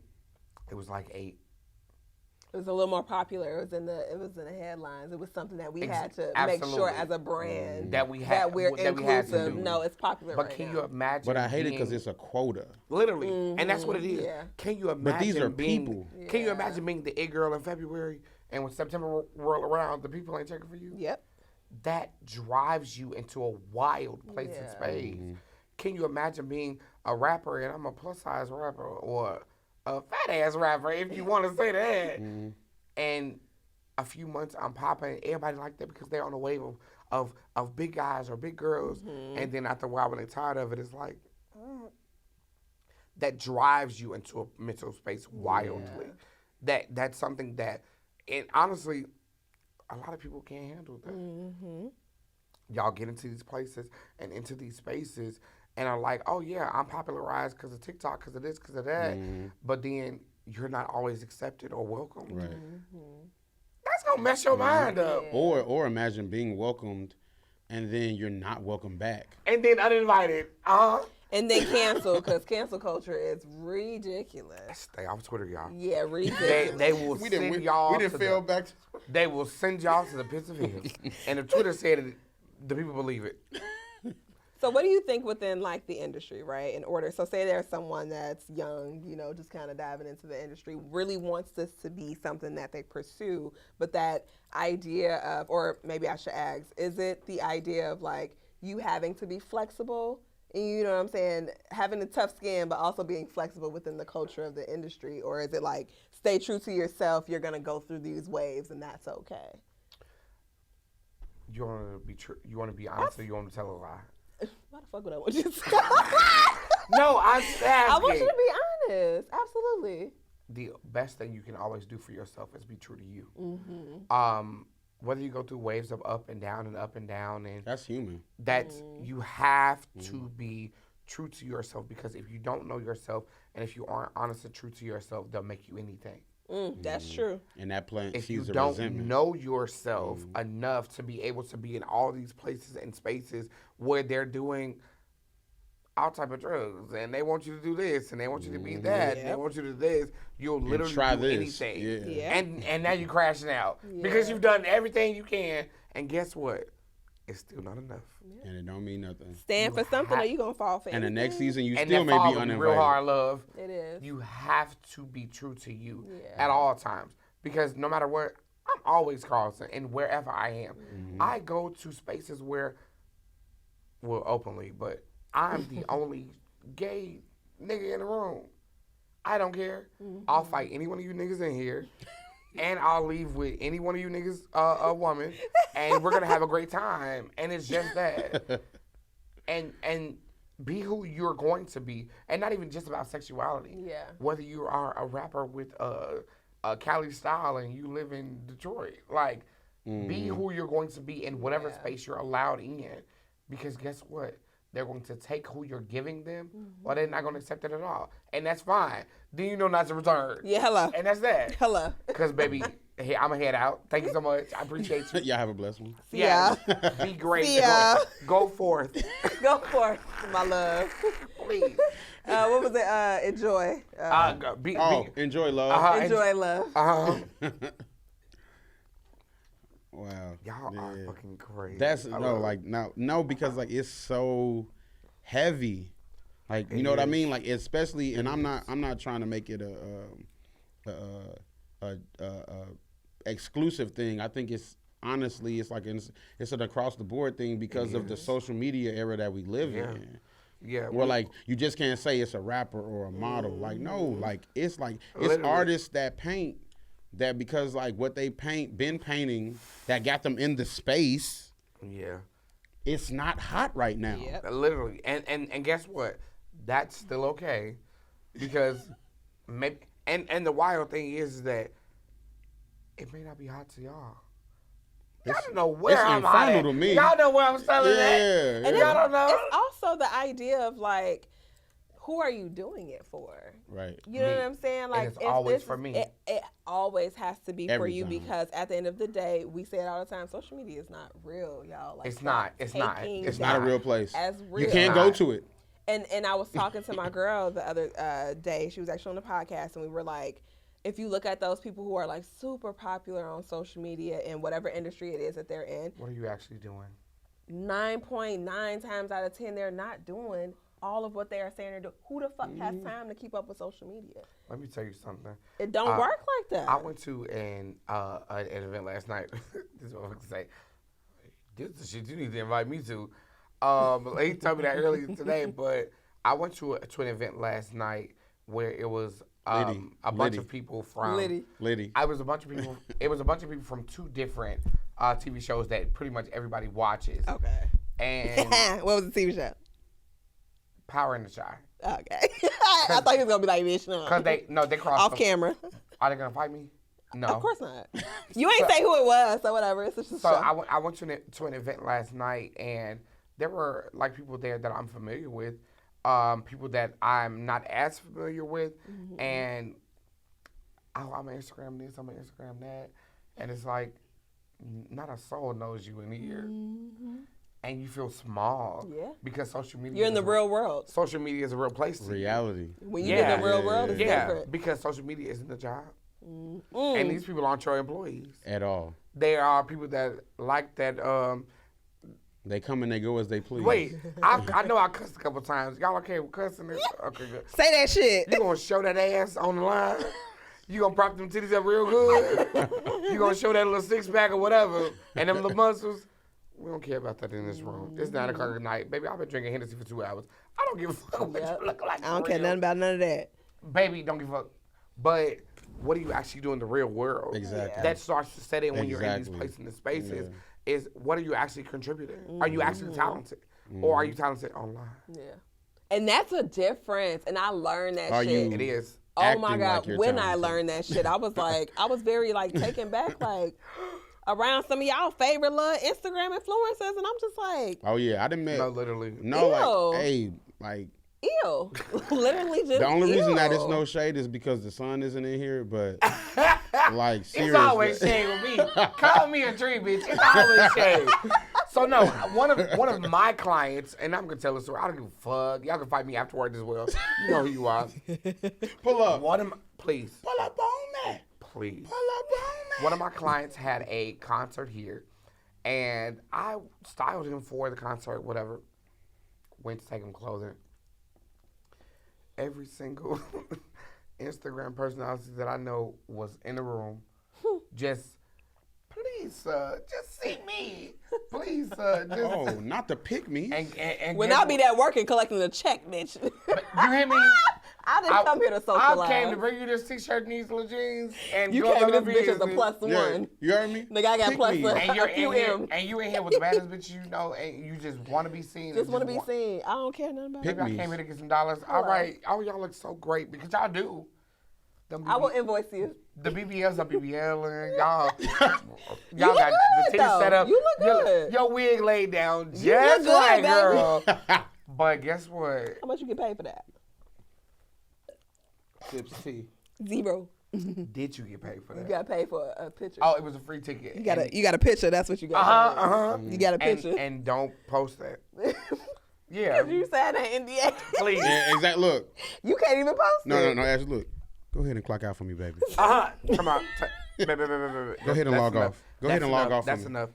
it was like 8.
It was a little more popular. It was in the headlines. It was something that we had to make
Absolutely.
sure as a brand
That we
that we're
that we had to
inclusive.
do.
No, it's popular
But
right
can
now.
you imagine?
But I hate it
being-
because it's a quota.
literally, and that's what it is.
Yeah.
Can you imagine?
But these are
being,
people.
Can you
Yeah.
imagine being the it girl in February, and when September roll around, the people ain't checking for you?
Yep.
That drives you into a wild place and
Yeah.
space. Can you imagine being a rapper, and I'm a plus size rapper, or a fat ass rapper, if you want to say that, and a few months I'm popping, everybody like that because they're on a wave of big guys or big girls. And then after a while, when they're tired of it, it's like, that drives you into a mental space wildly. That's something that, and honestly, a lot of people can't handle that. Y'all get into these places and into these spaces and are like, oh yeah, I'm popularized because of TikTok, because of this, because of that. But then you're not always accepted or welcomed.
Right.
That's gonna mess your mind up.
Or imagine being welcomed and then you're not welcome back.
And then uninvited.
And then cancel, because cancel culture is ridiculous.
Stay off Twitter, y'all.
Yeah, ridiculous.
They will send y'all.
We didn't feel back.
They will send y'all to the pits of hell. And if Twitter said it, the people believe it.
So what do you think within like the industry, right? In order, so say there's someone that's young, you know, just kind of diving into the industry, really wants this to be something that they pursue, but that idea of, or maybe I should ask, is it the idea of like you having to be flexible? You know what I'm saying? Having a tough skin, but also being flexible within the culture of the industry? Or is it like, stay true to yourself, you're going to go through these waves and that's okay?
You want to be true? You want to be honest or you want to tell a lie?
Why the fuck would I want you to say?
No, I'm asking.
I want you to be honest. Absolutely.
The best thing you can always do for yourself is be true to you. Whether you go through waves of up and down, and
That's human.
that's you have to be true to yourself, because if you don't know yourself and if you aren't honest and true to yourself, they'll make you anything.
That's true.
And that plant
If you
sees a
don't
resentment.
know yourself enough to be able to be in all these places and spaces where they're doing all type of drugs and they want you to do this and they want you to be that and they want you to do this, you'll literally
try
do
this.
anything.
Yeah.
And now you're crashing out because you've done everything you can, and guess what? It's still not enough.
And it don't mean nothing.
Stand for something or you going to fall for
And the
anything.
next season, you
And
still
that
may be
fall
uninvited.
real hard, love.
It is.
You have to be true to you at all times, because no matter what, I'm always Carlton, and wherever I am, I go to spaces where, well, openly, but I'm the only gay nigga in the room. I don't care. I'll fight any one of you niggas in here, and I'll leave with any one of you niggas a woman, and we're gonna have a great time. And it's just that. And be who you're going to be, and not even just about sexuality.
Yeah.
Whether you are a rapper with a Cali style and you live in Detroit, like be who you're going to be in whatever space you're allowed in, because guess what? They're going to take who you're giving them, or they're not going to accept it at all, and that's fine. Then you know not to return.
Yeah, hello.
And that's that.
Hello.
Because baby, hey, I'm gonna head out. Thank you so much. I appreciate you.
Y'all have a blessed one.
Yeah.
Be great.
See ya.
Go forth.
Go for it, my love.
Please.
What was it? Enjoy.
Enjoy love.
Enjoy love.
Wow.
Y'all are fucking crazy.
That's no, because like it's so heavy. Like you know what I mean? Like especially, and I'm not trying to make it a exclusive thing. I think it's honestly it's an across the board thing because of the social media era that we live in.
Yeah.
Where like you just can't say it's a rapper or a model. Like no, like it's
Literally.
artists that paint that because like what they been painting that got them in the space.
Yeah.
It's not hot right now.
Yep.
Literally. And guess what? That's still okay, because maybe and the wild thing is that it may not be hot to y'all. Y'all don't know where
it's
I'm hot
infernal
at.
to me.
Y'all know where I'm selling at.
And
Y'all don't know.
It's also the idea of like, who are you doing it for?
Right.
You know what I'm saying? Like,
it's
if
always
this
for
is-
me.
It always has to be for
Every
you
time.
because at the end of the day, we say it all the time. Social media is not real, y'all. Like,
It's not.
stop
It's not.
taking
It's
that
not a real place.
as real.
You can't
Nah.
go to it.
And I was talking to my girl the other day. She was actually on the podcast, and we were like, if you look at those people who are like super popular on social media in whatever industry it is that they're in,
What are you actually doing?
9.9 times out of 10, they're not doing all of what they are saying they're doing. Who the fuck has time to keep up with social media?
Let me tell you something.
It don't work like that.
I went to an event last night. This motherfucker say, "This is the shit you need to invite me to." He told me that earlier today, but I went to an event last night where it was
Liddy.
a bunch
Liddy.
of people from
Liddy.
I was a bunch of people. It was a bunch of people from 2 different TV shows that pretty much everybody watches.
Okay.
And
what was the TV show?
Power in the Shy.
Okay. I thought he was gonna be like this.
Cause they crossed
off camera.
Are they gonna fight me? No.
Of course not. You ain't say who it was, so whatever. It's just a
So
show.
I went to an event last night, and there were like people there that I'm familiar with, people that I'm not as familiar with, and I'm on Instagram this, I'm on Instagram that, and it's like not a soul knows you in here. And you feel small.
Yeah.
Because social media.
You're in the real world.
Social media is a real place.
Reality.
When you get in the real world, it's different.
Because social media isn't a job. And these people aren't your employees.
At all.
They are people that like that.
They come and they go as they please.
Wait, I know I cussed a couple times. Y'all okay with cussing? Okay, good.
Say that shit.
You gonna show that ass on the line? You gonna prop them titties up real good? You gonna show that little 6-pack or whatever and them little muscles? We don't care about that in this room. It's 9 o'clock at night. Baby, I've been drinking Hennessy for 2 hours. I don't give a fuck what you look like.
I don't care nothing about none of that.
Baby, don't give a fuck. But what do you actually do in the real world?
Exactly.
That starts to set in when you're in these places and spaces. Is what are you actually contributing? Are you actually talented? Or are you talented online?
Yeah. And that's a difference. And I learned that
Are
shit.
you
It is.
Oh my
acting
God.
like you're
When I
talented?
learned that shit, I was like, I was very like taken back, like around some of y'all favorite little Instagram influencers. And I'm just like,
Oh yeah, I didn't met.
No, literally.
No,
Ew.
like, hey, like
ew. Literally just
the only reason that it's
ew.
no shade is because the sun isn't in here. But like, seriously,
It's always shade with me. Call me a tree, bitch. It's always shade. So no, one of my clients, and I'm gonna tell a story. I don't give a fuck. Y'all can fight me afterward as well. You know who you are.
pull up.
Please.
Pull up on me.
Please.
Pull up on me.
One of my clients had a concert here, and I styled him for the concert, whatever. Went to take him clothing. Every single Instagram personality that I know was in the room. Please, just see me. Please, just.
Oh, not to pick me.
And
When
guess
I be
what?
that working collecting a check, bitch.
You hear me?
I didn't come here to socialize.
I came to bring you this t-shirt and these little jeans. And
You
glow
came
up
in this bitch as a
business.
plus
Yeah,
one.
you heard me?
Nigga, I got
Pick
plus
me.
one.
And you're
A few
in here,
M.
and you in here with the baddest bitch you know, and you just want to be seen.
Just
and
want to be
want-
seen. I don't care nothing about
Pick
it.
Maybe
me.
I came here to get some dollars. All right. Oh, y'all look so great because y'all do. Them
I will
BB
invoice you.
the BBLs are BBL and y'all
You look
got the
good,
titties
though.
set up.
You look good.
Your wig laid down
You
just
look good,
right,
baby.
girl. But guess what?
How much you get paid for that?
Sips tea.
0.
Did you get paid for that?
You got paid for a picture.
Oh, it was a free ticket.
You got a picture. That's what you got. You got a picture.
And don't post that. Yeah.
You signed an NDA.
Please.
Yeah, exactly. Look.
You can't even post
No,
it.
no, no. Ashley, look. Go ahead and clock out for me, baby.
Come on. Baby.
Go ahead and log off. Go ahead and log off for
That's
me.
enough.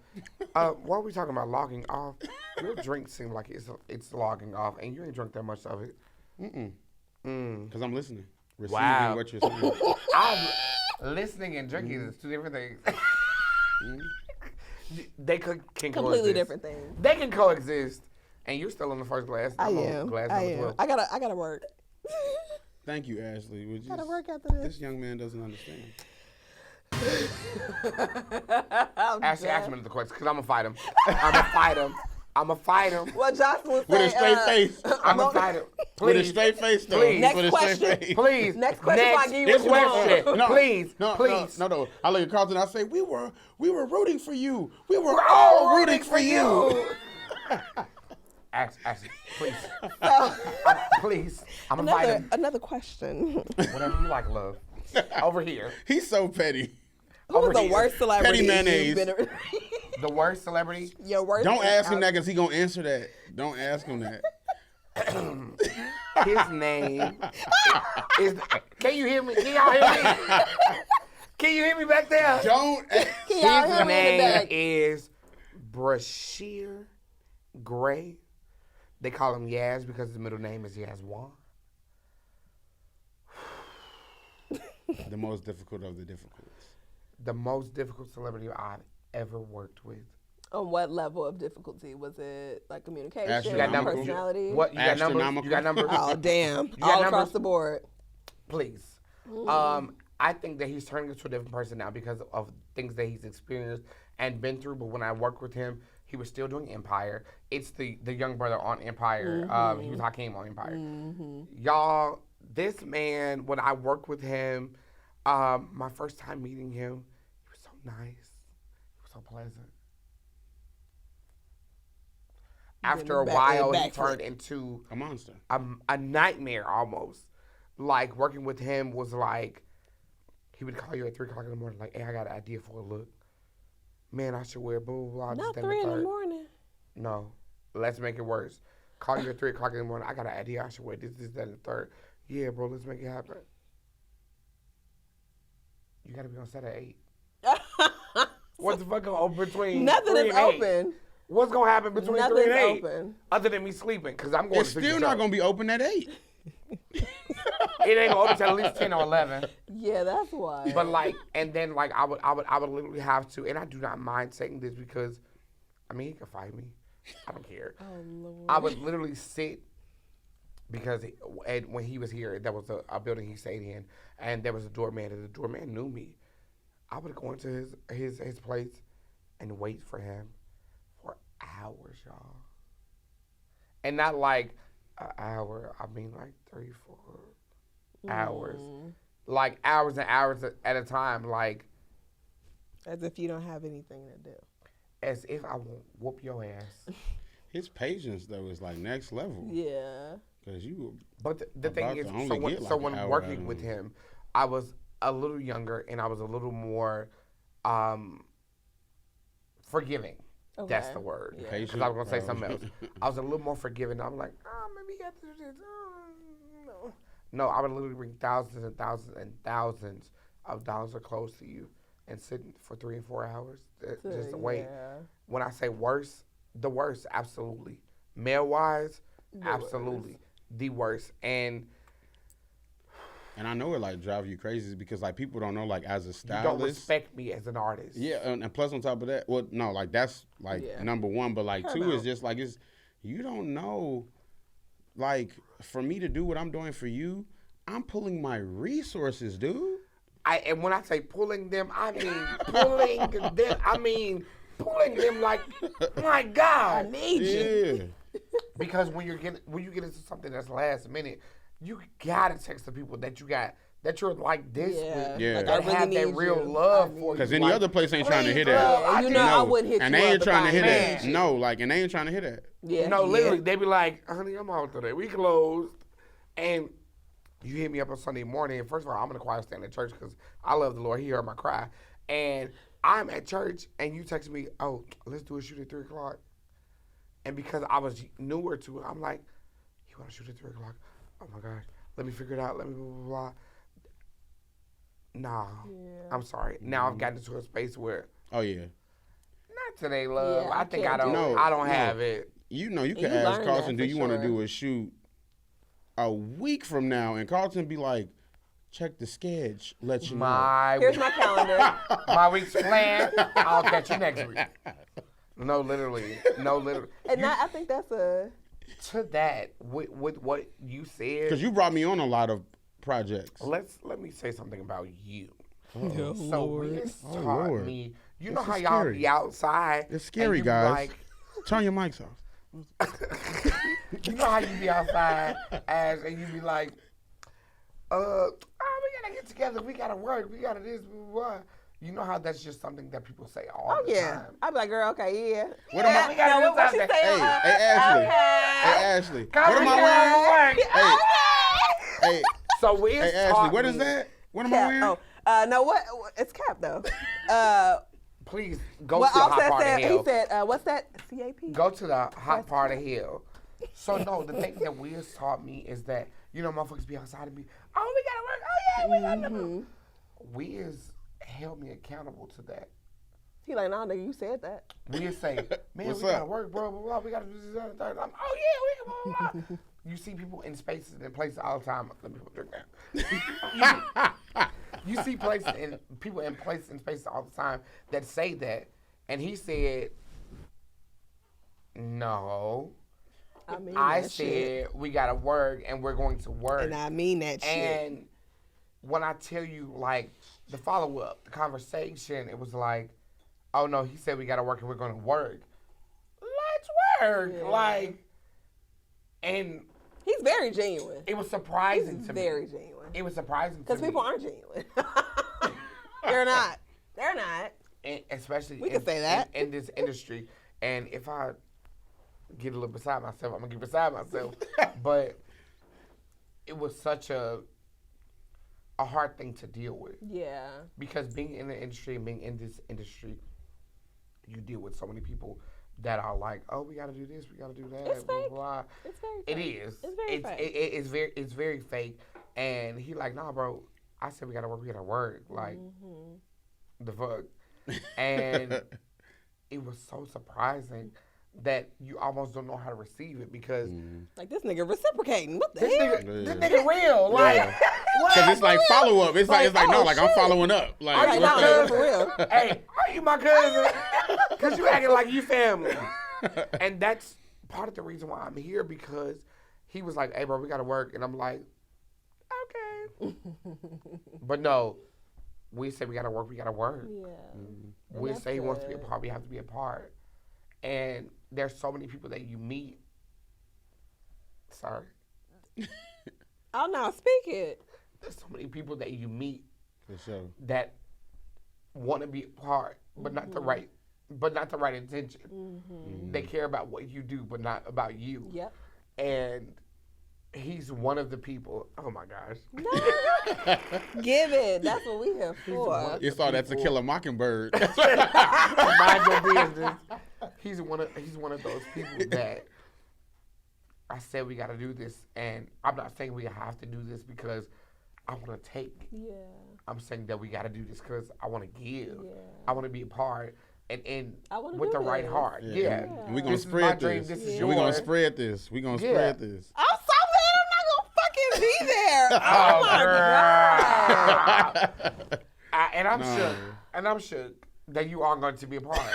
Why are we talking about logging off? Your drink seems like it's logging off, and you ain't drunk that much of it.
Because I'm listening. Receiving
Wow.
what you're saying.
I'm listening and drinking is 2 different things. They can
Completely
coexist.
different thing.
They can coexist, and you're still on the first glass.
I
I'm on
am.
Glass
I
number
am.
12.
I gotta work.
Thank you, Ashley.
Gotta work after this.
This young man doesn't understand.
Ashley, ask me the question, because I'm going to fight him. I'm going to fight him.
What Jocelyn
With a
say,
straight face.
I'm going to fight him.
With a
Please.
straight face, though.
Please.
Next
With a
question.
straight face.
Please.
Next question before I give you what you
question.
want.
No,
Please.
No,
Please.
No. I look at Carlton. I say, we were rooting for you. We were
We're
all rooting for you.
Ashley, please. Please. I'm going to fight him.
Another question.
Whatever you like, love. Over here.
He's so petty.
Who was
Over
the
here.
worst celebrity
Petty mayonnaise.
you've been
The worst celebrity?
Your worst.
Don't ask him that because he gonna answer that. Don't ask him that.
His name is. Can you hear me? Can y'all hear me? Can you hear me back there?
Don't.
Can y'all
His
hear me in the
name
back?
is Brashear Gray. They call him Yaz because his middle name is Yazwan.
The most difficult of the difficulties.
The most difficult celebrity I've ever worked with.
On what level of difficulty? Was it like communication,
You got numbers?
personality?
What? You got numbers? You got numbers?
Oh, damn.
got
All across
numbers?
the board.
Please. I think that he's turning into a different person now because of things that he's experienced and been through. But when I worked with him, he was still doing Empire. It's the young brother on Empire. He was Hakeem on Empire. Y'all, this man, when I worked with him, my first time meeting him, he was so nice. He was so pleasant. After a while, he turned into
a monster,
a nightmare almost. Like, working with him was like, he would call you at 3 o'clock in the morning, like, hey, I got an idea for a look. Man, I should wear blah, blah, blah.
Not 3 in the morning.
No. Let's make it worse. Call you at 3 o'clock in the morning. I got an idea. I should wear this, that, and the third. Yeah, bro, let's make it happen. You got to be on set at 8. What the fuck going on between
Nothing
3
is
and 8?
open.
What's going to happen between
Nothing's
3 and 8?
Open.
Other than me sleeping, because I'm going
it's
to sleep.
It's still not going to be open at 8.
It ain't gonna open till at least 10 or 11.
Yeah, that's why.
But like, and then like I would literally have to, and I do not mind saying this because, I mean, he could fight me. I don't care.
Oh Lord.
I would literally sit because when he was here, there was a building he stayed in, and there was a doorman, and the doorman knew me. I would go into his place and wait for him for hours, y'all, and not like an hour. I mean like 3, 4 hours, like hours and hours at a time, like
as if you don't have anything to do.
As if I won't whoop your ass.
His patience though is like next level.
Yeah.
Cause you.
But the thing is, so when working with him, I was a little younger and I was a little more forgiving. Okay. That's the word. Because I was gonna say something else. I was a little more forgiving. I'm like, maybe you have to do this. No. No, I would literally bring thousands and thousands and thousands of dollars of clothes to you and sit for 3 and 4 hours just to wait. When I say worse, the worst, absolutely. Male-wise, absolutely. The worst. And
I know it like drives you crazy because like people don't know like as a stylist.
You don't respect me as an artist.
Yeah, and plus on top of that, well, no, like that's like number one, but like two is just like you don't know, like for me to do what I'm doing for you, I'm pulling my resources, dude.
And when I say pulling them, I mean pulling them. I mean pulling them like, my God,
I need you.
Because when you get into something that's last minute, you gotta text the people that you're like this with.
Yeah.
Like, that have that real love for you.
Because any other place ain't trying to hit that.
I wouldn't hit
and
you
they ain't
up
trying to hit
that.
that. No, like, and they ain't trying to hit that.
Yeah.
No, literally, they be like, honey, I'm out today. We closed. And you hit me up on Sunday morning. And first of all, I'm in the choir stand at church because I love the Lord. He heard my cry. And I'm at church, and you text me, oh, let's do a shoot at 3 o'clock. And because I was newer to it, I'm like, you want to shoot at 3 o'clock? Oh, my gosh. Let me figure it out. Let me blah, blah, blah. Nah. Yeah. I'm sorry. Now I've gotten into a space where.
Oh, yeah.
Not today, love.
Yeah,
I think I don't have it.
You know, you can ask Carlton, do you want to do a shoot a week from now? And Carlton be like, check the sketch, let you know.
Here's my calendar.
My week's planned. I'll catch you next week. No, literally.
And I think that's a...
To that, with what you said.
Because you brought me on a lot of projects.
Let me say something about you.
Oh,
so Lord. Taught me. You know how y'all be outside.
It's scary, guys. Like, turn your mics off.
You know how you be outside and you be like, we gotta get together, we gotta work, we gotta this, blah, blah, blah. You know how that's just something that people say all the time.
I'd be like, girl, okay, yeah.
What am I? Hey, Ashley. What am I wearing? Hey.
So we.
Hey, Ashley, what is that? What am I wearing?
Oh, no, what? It's cap though.
Please go to the hot part of hell.
He said, what's that? CAP.
Go to the hot part of hell. So no, the thing that Wiz taught me is that motherfuckers be outside and be, oh, we gotta work. Oh yeah, we gotta do. Wiz held me accountable to that.
He like, nah, nigga, you said that.
Wiz say, man, we gotta work, blah blah blah. We gotta do this, that, and third. I'm, oh yeah, we can blah blah blah. You see people in spaces and places all the time. Let me drink that. You see people in places and spaces all the time that say that, and he said, no. I said we gotta work, and we're going to work.
And I mean that shit.
And when I tell you, like, the follow-up, the conversation, it was like, oh, no, he said we got to work and we're going to work. Let's work.
Yeah.
Like, and
He's very genuine.
it was surprising
He's
to me.
very genuine.
It was surprising to me.
Because people aren't genuine. They're not. They're not.
And especially
We can say that.
in this industry. And if I get a little beside myself, I'm going to get beside myself. But it was such a hard thing to deal with.
Yeah.
Because being in the industry and being in this industry, you deal with so many people that are like, oh, we got to do this, we got to do that,
It's
blah,
fake.
blah.
It's very
It
fake.
is.
It's very fake.
It's very fake. And he like, nah, bro, I said we got to work, we got to work. Like, the fuck. And it was so surprising that you almost don't know how to receive it because
Like, this nigga reciprocating. What the
this
hell?
nigga real. Like, what?
Because it's like follow up. It's like
Like,
no,
oh,
like I'm
shit.
following up. Like
Are you
what's
my
the-
cousin?
For real.
Hey, are you my cousin? Because you acting like you family. And that's part of the reason why I'm here because he was like, hey, bro, we got to work. And I'm like, okay. But no, we said we got to work, we got to work.
Yeah.
We
that's
say he wants to be a
good.
part, we have to be a part. And there's so many people that you meet. Sorry.
Oh, no, speak it.
There's so many people that you meet
For sure.
that want to be a part, but not the right intention. They care about what you do, but not about you.
Yep.
And he's one of the people. Oh my gosh.
No. Give it. That's what we here for.
It's all that To Kill a Mockingbird.
Mind your business. He's one of those people that I said we got to do this, and I'm not saying we have to do this because I want to take.
Yeah.
I'm saying that we got to do this because I want to give.
Yeah.
I want to be a part, and
I wanna
with
do
the right
this.
heart. Yeah.
And we gonna
This is my
spread
dream.
this.
This is
And
yours.
we gonna spread this. We gonna spread this.
I'm so mad I'm not gonna fucking be there. Oh, my God.
And I'm
No.
shook. And I'm shook that you are going to be a part.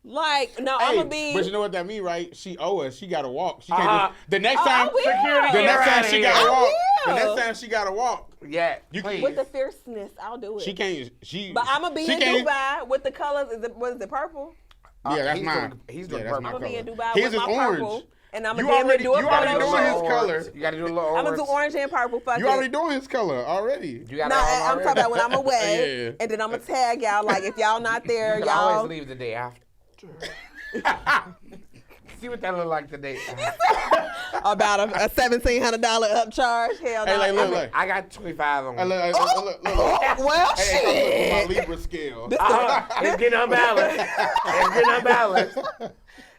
Like, no,
Hey,
I'm gonna be.
but you know what that mean, right? She owe us. She gotta walk. She can't
Uh-huh.
just, the next
Oh,
time.
I will.
Security,
The
get
next
her
time
outta
she
here.
gotta walk. The
will.
next time she gotta walk.
Yeah,
You
please.
With the fierceness, I'll do it.
She can't. She.
But I'm gonna be
she
in
can't-
Dubai with the colors. Was it purple?
Yeah, that's
he's
mine.
doing- he's doing
yeah, that's
purple.
my
I'm gonna be in
color.
Dubai
His
with
is
my
orange.
purple. And I'm
You
gonna
already-
do a
you already
photo
doing his
shoot.
color.
You got to do a little
I'm
orange.
gonna do orange and purple. Fuck
You
it.
already doing his color already.
You got
No, I'm talking about when I'm away,
Yeah.
and then I'm gonna tag y'all. Like, if y'all not there,
You can
y'all.
always leave the day after. See what that look like today.
About a $1,700 upcharge. Hell no.
Hey, like, look.
I got 25 on.
Hey, look.
Well,
Hey,
shit.
come look at my Libra scale.
It's getting unbalanced. It's getting unbalanced.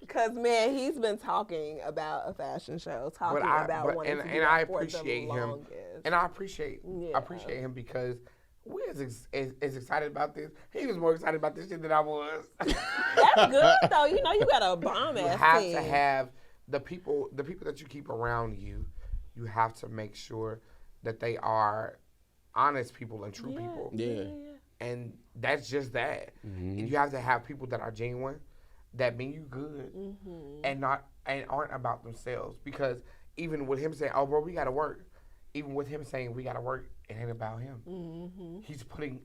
Cause man, he's been talking about a fashion show, talking about wanting to do
and
that
I
for
appreciate
the
him,
longest.
and I appreciate him because we is excited about this. He was more excited about this shit than I was.
That's good though. You know, you got a bomb
You
ass
have
team.
to have the people that you keep around you. You have to make sure that they are honest people and true people, and that's just that. And you have to have people that are genuine, that mean you good, and aren't about themselves. Because even with him saying, "Oh, bro, we gotta work," even with him saying we gotta work, it ain't about him. He's putting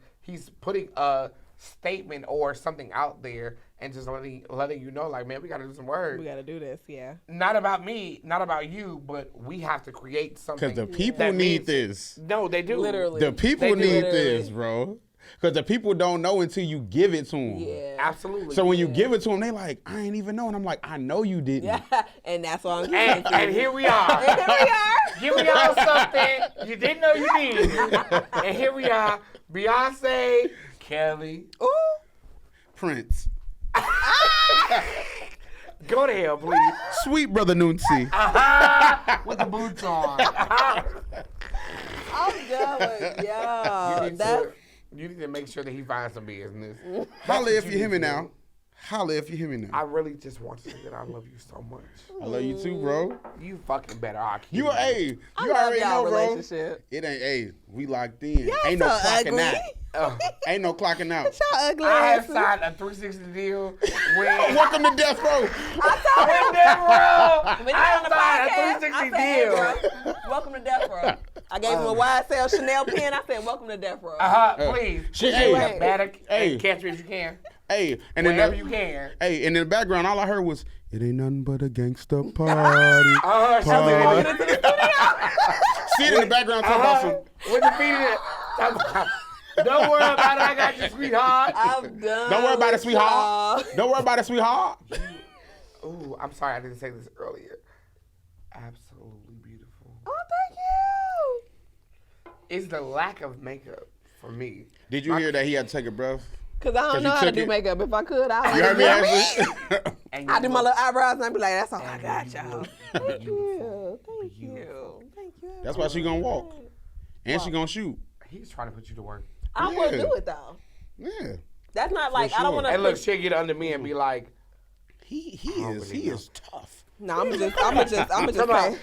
a statement or something out there and just letting you know, like, man, we gotta do some work.
We gotta do this, yeah.
Not about me, not about you, but we have to create something.
Because the people
that
need
means-
this.
No, they do.
Literally.
The people
They do.
need
Literally.
this, bro. Because the people don't know until you give it to them.
Yeah.
Absolutely.
So when you give it to them, they like, I ain't even know. And I'm like, I know you didn't.
Yeah. And that's what I'm saying.
and here we are.
And here we are.
Giving y'all something you didn't know you needed. And here we are. Beyonce, Kelly.
Ooh.
Prince.
Go to hell, please.
Sweet brother Nunzi.
With the boots on.
I'm done with y'all.
You need to make sure that he finds some business.
Holla if
what
you hear me
need to
now.
do.
Holla if you hear me now.
I really just want to say that I love you so much.
I love you too, bro.
You fucking better. I'll keep
You, hey,
I
you
love
already
y'all
know, bro.
relationship.
It ain't, hey, we locked in.
Y'all
Ain't no
so
clocking
ugly.
out. Ain't no clocking out.
Y'all ugly
I have
asses.
signed a 360 deal with
Welcome to death row.
Death Row.
When
I
you're
have
on the
signed
podcast,
a 360
I say, hey,
deal.
bro, welcome to Death Row. I gave him a YSL Chanel pen. I said, "Welcome to Death Row."
Please.
Shit,
Hey,
hey,
better
hey.
catch me if you can.
Hey, and
Whenever
then
you can.
Hey, and in the background, all I heard was, "It ain't nothing but a gangsta party."
She's walking into the studio.
Sit in the background talking about some.
With the feet in it. Don't worry about it. I got you, sweetheart.
I'm done.
Don't worry about it,
with y'all.
sweetheart. Don't worry about it, sweetheart.
Ooh, I'm sorry I didn't say this earlier. Absolutely beautiful.
Oh, thank you.
It's the lack of makeup for me.
Did you hear that he had to take a breath?
Cause I don't
'Cause
know
you
how to
took
do
it.
makeup. If I could, I
You heard me, Ashley?
I do my little eyebrows and I be like, "That's all I got, y'all."
look
Thank you.
beautiful.
Thank you. Thank you.
That's why she gonna walk. And she gonna shoot.
He's trying to put you to work.
I will
Yeah.
do it though.
Yeah.
That's not like I
sure.
don't want to.
And look, she'll get under me and be like,
He
really know.
is tough.
No, I'm just
come on.
say.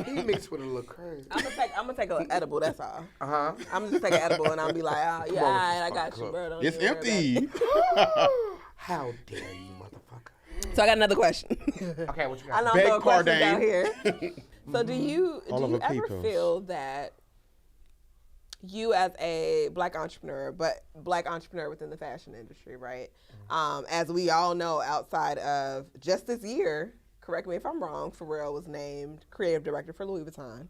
He mixed with a little curve.
I'm gonna take an edible. That's all.
Uh-huh.
I'm just take an edible and I'll be like, "Oh, yeah,
on,
all right, I
fucking
got you,
club.
bro." Don't
It's
even worry
empty.
How dare you, motherfucker.
about it. So I got another question.
Okay, what you
I
got?
know I'm
Beg
throwing questions
pardon.
out here. So do you
Oliver
ever
Pecos.
feel that you as a black entrepreneur, but black entrepreneur within the fashion industry, right? As we all know, outside of just this year, correct me if I'm wrong, Pharrell was named creative director for Louis Vuitton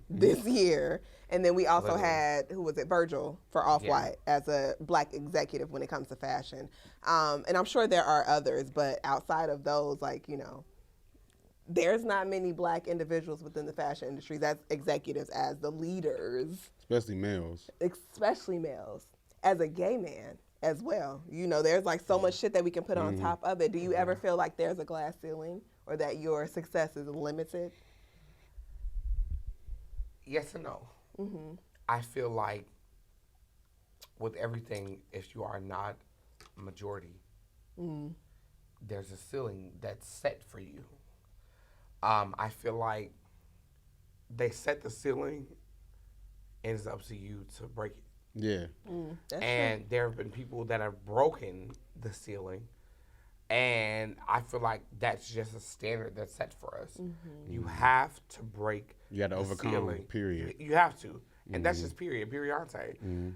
this year. And then we also had, who was it, Virgil for Off-White as a black executive when it comes to fashion. And I'm sure there are others, but outside of those, like, you know, there's not many black individuals within the fashion industry as executives, as the leaders,
Especially males.
especially males, as a gay man as well. You know, there's like so much shit that we can put on top of it. Do you ever feel like there's a glass ceiling or that your success is limited?
Yes and no. I feel like with everything, if you are not majority, there's a ceiling that's set for you. I feel like they set the ceiling and it's up to you to break it.
Yeah.
That's
And there have been people that have broken the ceiling. And I feel like that's just a standard that's set for us. You have to break
You had to
the
overcome,
ceiling.
period.
You have to. And that's just period. Periodante.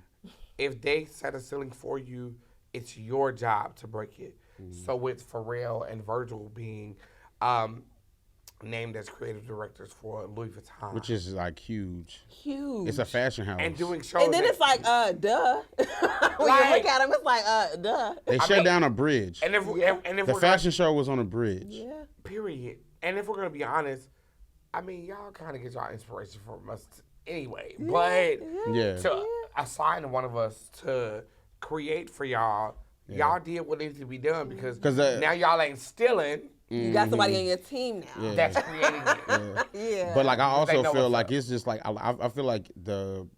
If they set a ceiling for you, it's your job to break it. So with Pharrell and Virgil being named as creative directors for Louis Vuitton.
Which is like huge.
huge.
It's a fashion house.
and doing shows.
And then
that-
it's like, duh. When you look at them, it's like, duh.
They shut down a bridge.
and if, and if
The
we're
fashion show was on a bridge.
Yeah.
period. And if we're gonna be honest, I mean, y'all kind of get y'all inspiration from us anyway. But
Yeah.
to assign one of us to create for y'all, y'all did what needed to be done because
'Cause
now y'all ain't stealing.
You got somebody on your team now.
Yeah.
That's creating it.
Yeah.
But like I
They
also
know
feel
what's
like
up.
it's just like I feel like the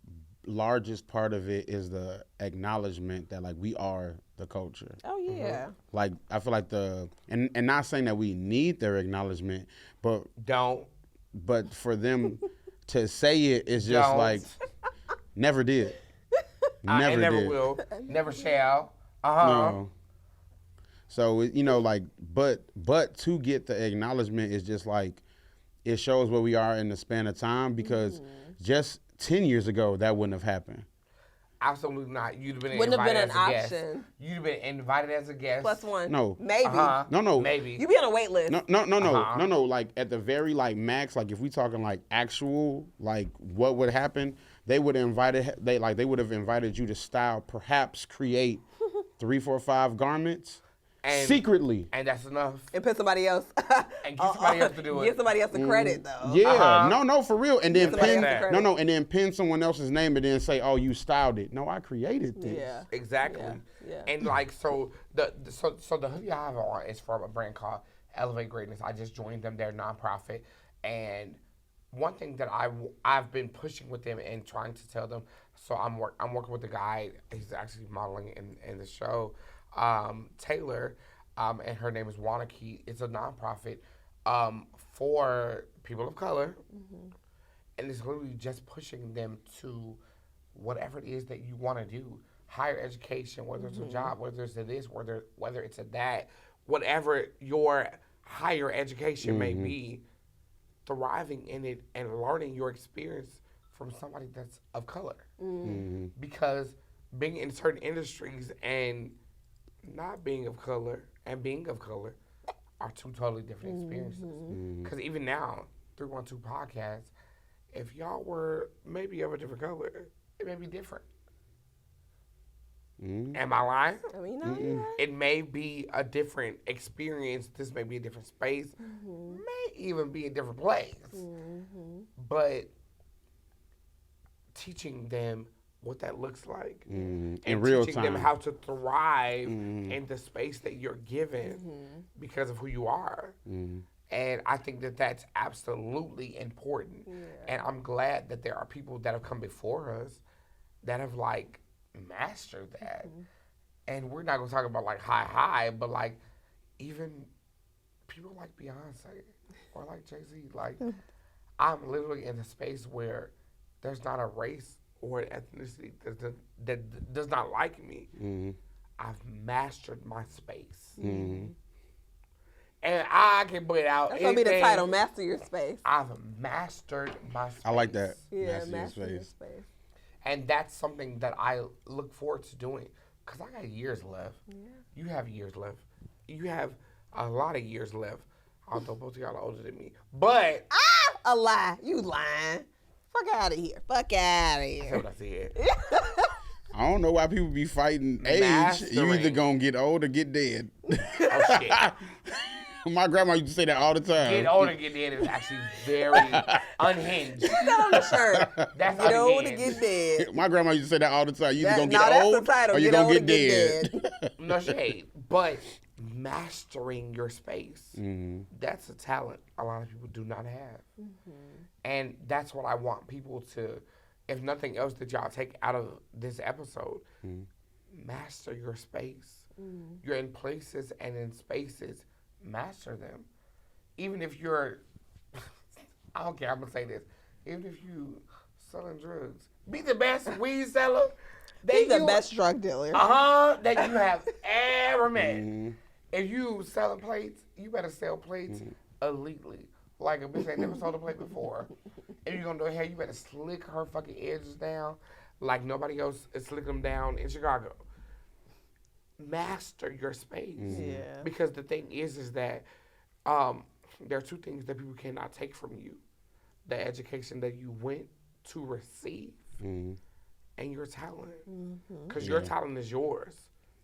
largest part of it is the acknowledgement that like we are the culture.
Oh yeah.
Like I feel like and not saying that we need their acknowledgement, but
Don't.
for them to say it is just
Don't.
like never did. Never
and never
did.
will. Never shall.
No. So you know, like, but to get the acknowledgement is just like it shows where we are in the span of time because just 10 years ago that wouldn't have happened.
Absolutely not. You'd have been
Wouldn't have
invited
been an
as a
option.
guest. You'd have been invited as a guest.
Plus one.
No.
Maybe.
No.
Maybe.
You be on a wait list.
No. Like at the very like max, like if we talking like actual, like what would happen, they would have invited you to style, perhaps create 3, 4, 5 garments secretly.
And that's enough.
And put somebody else.
And get somebody else to do it.
Give somebody else the credit though.
Yeah, no, for real. And then
somebody
pin,
else the credit.
and then pin someone else's name and then say, "Oh, you styled it." No, I created this.
Yeah.
Exactly.
Yeah.
And like so the hoodie I have on is from a brand called Elevate Greatness. I just joined them. They're nonprofit. And one thing that I've been pushing with them and trying to tell them. So I'm working with the guy. He's actually modeling in the show, Taylor, and her name is Wanakey. It's a nonprofit for people of color, and it's literally just pushing them to whatever it is that you want to do. Higher education, whether it's a job, whether it's a this, whether it's a that, whatever your higher education may be, thriving in it and learning your experience from somebody that's of color. Because being in certain industries and not being of color and being of color are two totally different experiences. Because even now, 312 Podcast, if y'all were maybe of a different color, it may be different. Am I lying?
I mean, no, you're right.
It may be a different experience. This may be a different space. May even be a different place. But teaching them what that looks like.
In
And
real
teaching
time.
them how to thrive in the space that you're given because of who you are. And I think that that's absolutely important. And I'm glad that there are people that have come before us that have like mastered that. And we're not gonna talk about like high, but like even people like Beyonce or like Jay-Z. Like I'm literally in a space where there's not a race or an ethnicity that does not like me. I've mastered my space. And I can put it out.
That's gonna be the title, Master Your Space.
I've mastered my space.
I like that.
Yeah,
Master
Master
Your
Your
Space.
Space.
And that's something that I look forward to doing. Because I got years left. You have years left. You have a lot of years left. Although both of y'all are older than me. But.
A lie. You lying. Fuck out of here. Fuck out of
That's
here.
what I said.
I don't know why people be fighting age. You either
Mastering.
gonna get old or get dead.
Oh, shit.
My grandma used to say that all the time.
Get older, get dead is actually very unhinged.
Put that on the shirt.
That's
Get old to
unhinged.
get dead.
My grandma used to say that all the time. You either gonna
No,
get
that's
old
the title.
or you
Get
gonna
old
get
or get
dead.
No shade. But mastering your space, that's a talent a lot of people do not have. And that's what I want people to, if nothing else that y'all take out of this episode, master your space. You're in places and in spaces, master them. Even if you're, I don't care, I'm going to say this. Even if you selling drugs, be the best weed seller.
He's the best drug dealer.
That you have ever met. If you selling plates, you better sell plates elitely. Like a bitch ain't never sold a plate before. If you're gonna do her hair, you better slick her fucking edges down like nobody else is slicking them down in Chicago. Master your space.
Yeah.
Because the thing is that there are two things that people cannot take from you. The education that you went to receive and your talent. Because your talent is yours.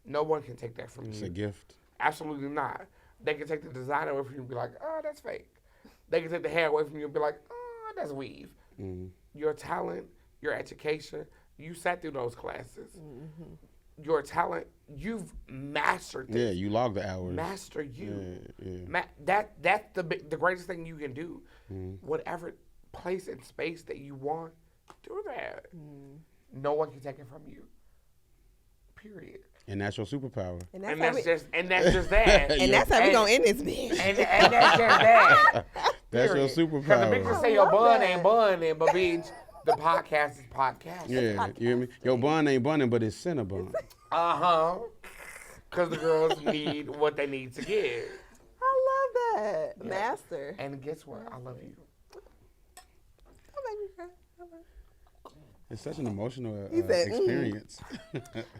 No one can take that from you.
It's a gift.
Absolutely not. They can take the design away from you and be like, oh, that's fake. They can take the hair away from you and be like, oh, that's weave. Your talent, your education, you sat through those classes. Your talent, you've mastered this.
Yeah, you log the hours.
Master you.
Yeah.
That's the greatest thing you can do. Whatever place and space that you want, do that. No one can take it from you. Period.
And that's your superpower.
And
And
that's
that's just that.
and that's how we gonna end this bitch.
And that's just that.
That's your
Period. Because the
superpower.
bitches say
I
your
love
bun
that.
ain't bunning, but bitch, the podcast is podcast.
Yeah, you hear me? Your bun ain't bunning, but it's Cinnabon.
Because the girls need what they need to get.
I love that.
Yeah.
Master.
And guess what? I love you.
Don't make me cry.
It's such an emotional
He said,
experience.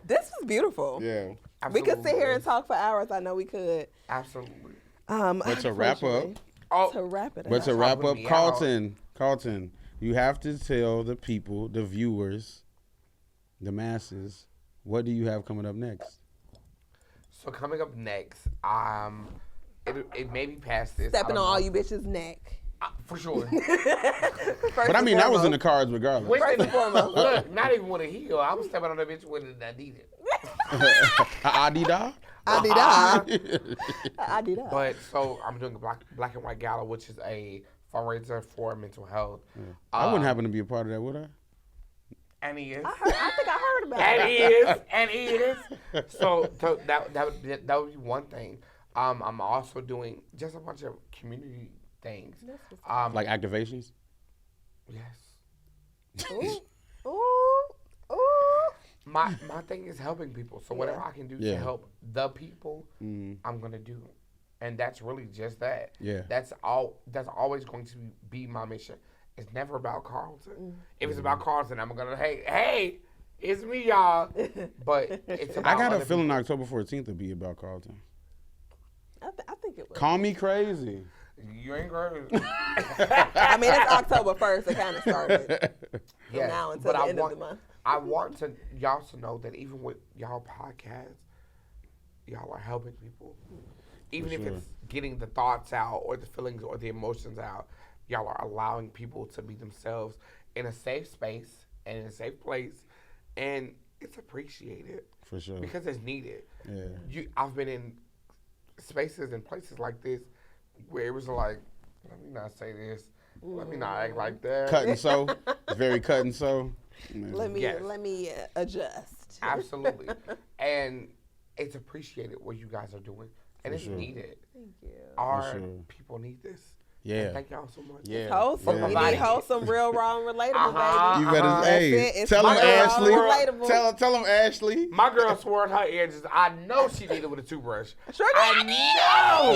This was beautiful.
Yeah.
We could sit here and
Absolutely.
talk for hours. I know we could.
Absolutely.
But to wrap up,
To wrap it up.
but to
That's
wrap
how
up,
we out.
Carlton, you have to tell the people, the viewers, the masses, what do you have coming up next?
So coming up next, it may be past this.
Stepping
I
on
don't
all
know.
you bitches' neck.
For sure.
But I mean, that was in the cards regardless.
First and foremost.
Look, not even with a heel. I was stepping on that bitch with an Adidas.
Adida?
I did that.
But so I'm doing a black and white gala, which is a fundraiser for mental health.
I wouldn't happen to be a part of that, would I?
And he is.
I think I heard about
And
it.
he is. And he is. So that would be one thing. I'm also doing just a bunch of community things.
Like activations?
Yes.
Ooh, ooh, ooh.
My thing is helping people. So whatever I can do
Yeah.
to help the people, I'm gonna do. And that's really just that.
Yeah.
That's always going to be my mission. it's never about Carlton. If it's about Carlton, I'm gonna hey, it's me, y'all. But it's about
I got a
other
feeling
people.
October 14th will be about Carlton.
I think it will.
Call me crazy.
You ain't crazy.
I mean, it's October 1st. It kind of started.
Yes,
now until
but
the
I
end
want,
of the month.
I want to y'all to know that even with y'all podcasts, y'all are helping people. Even if it's getting the thoughts out or the feelings or the emotions out, y'all are allowing people to be themselves in a safe space and in a safe place, and it's appreciated
For sure.
because it's needed.
Yeah.
I've been in spaces and places like this where it was like, let me not say this, let me not act like that.
Cut and sew. It's very cut and sew.
Let me adjust.
Absolutely. And it's appreciated what you guys are doing. And
For
it's
sure.
needed.
Thank you.
Our
sure.
people need this.
Yeah.
And thank y'all so much.
Yeah.
Wholesome.
Yeah.
We
Providing
need
it.
wholesome, real, raw, and relatable,
Uh-huh.
You better,
That's
hey,
it. It's
tell him
real, raw, and
Ashley.
relatable.
Tell him Ashley.
My girl swore in her edges. I know she did it with a toothbrush.
Sure
I
did.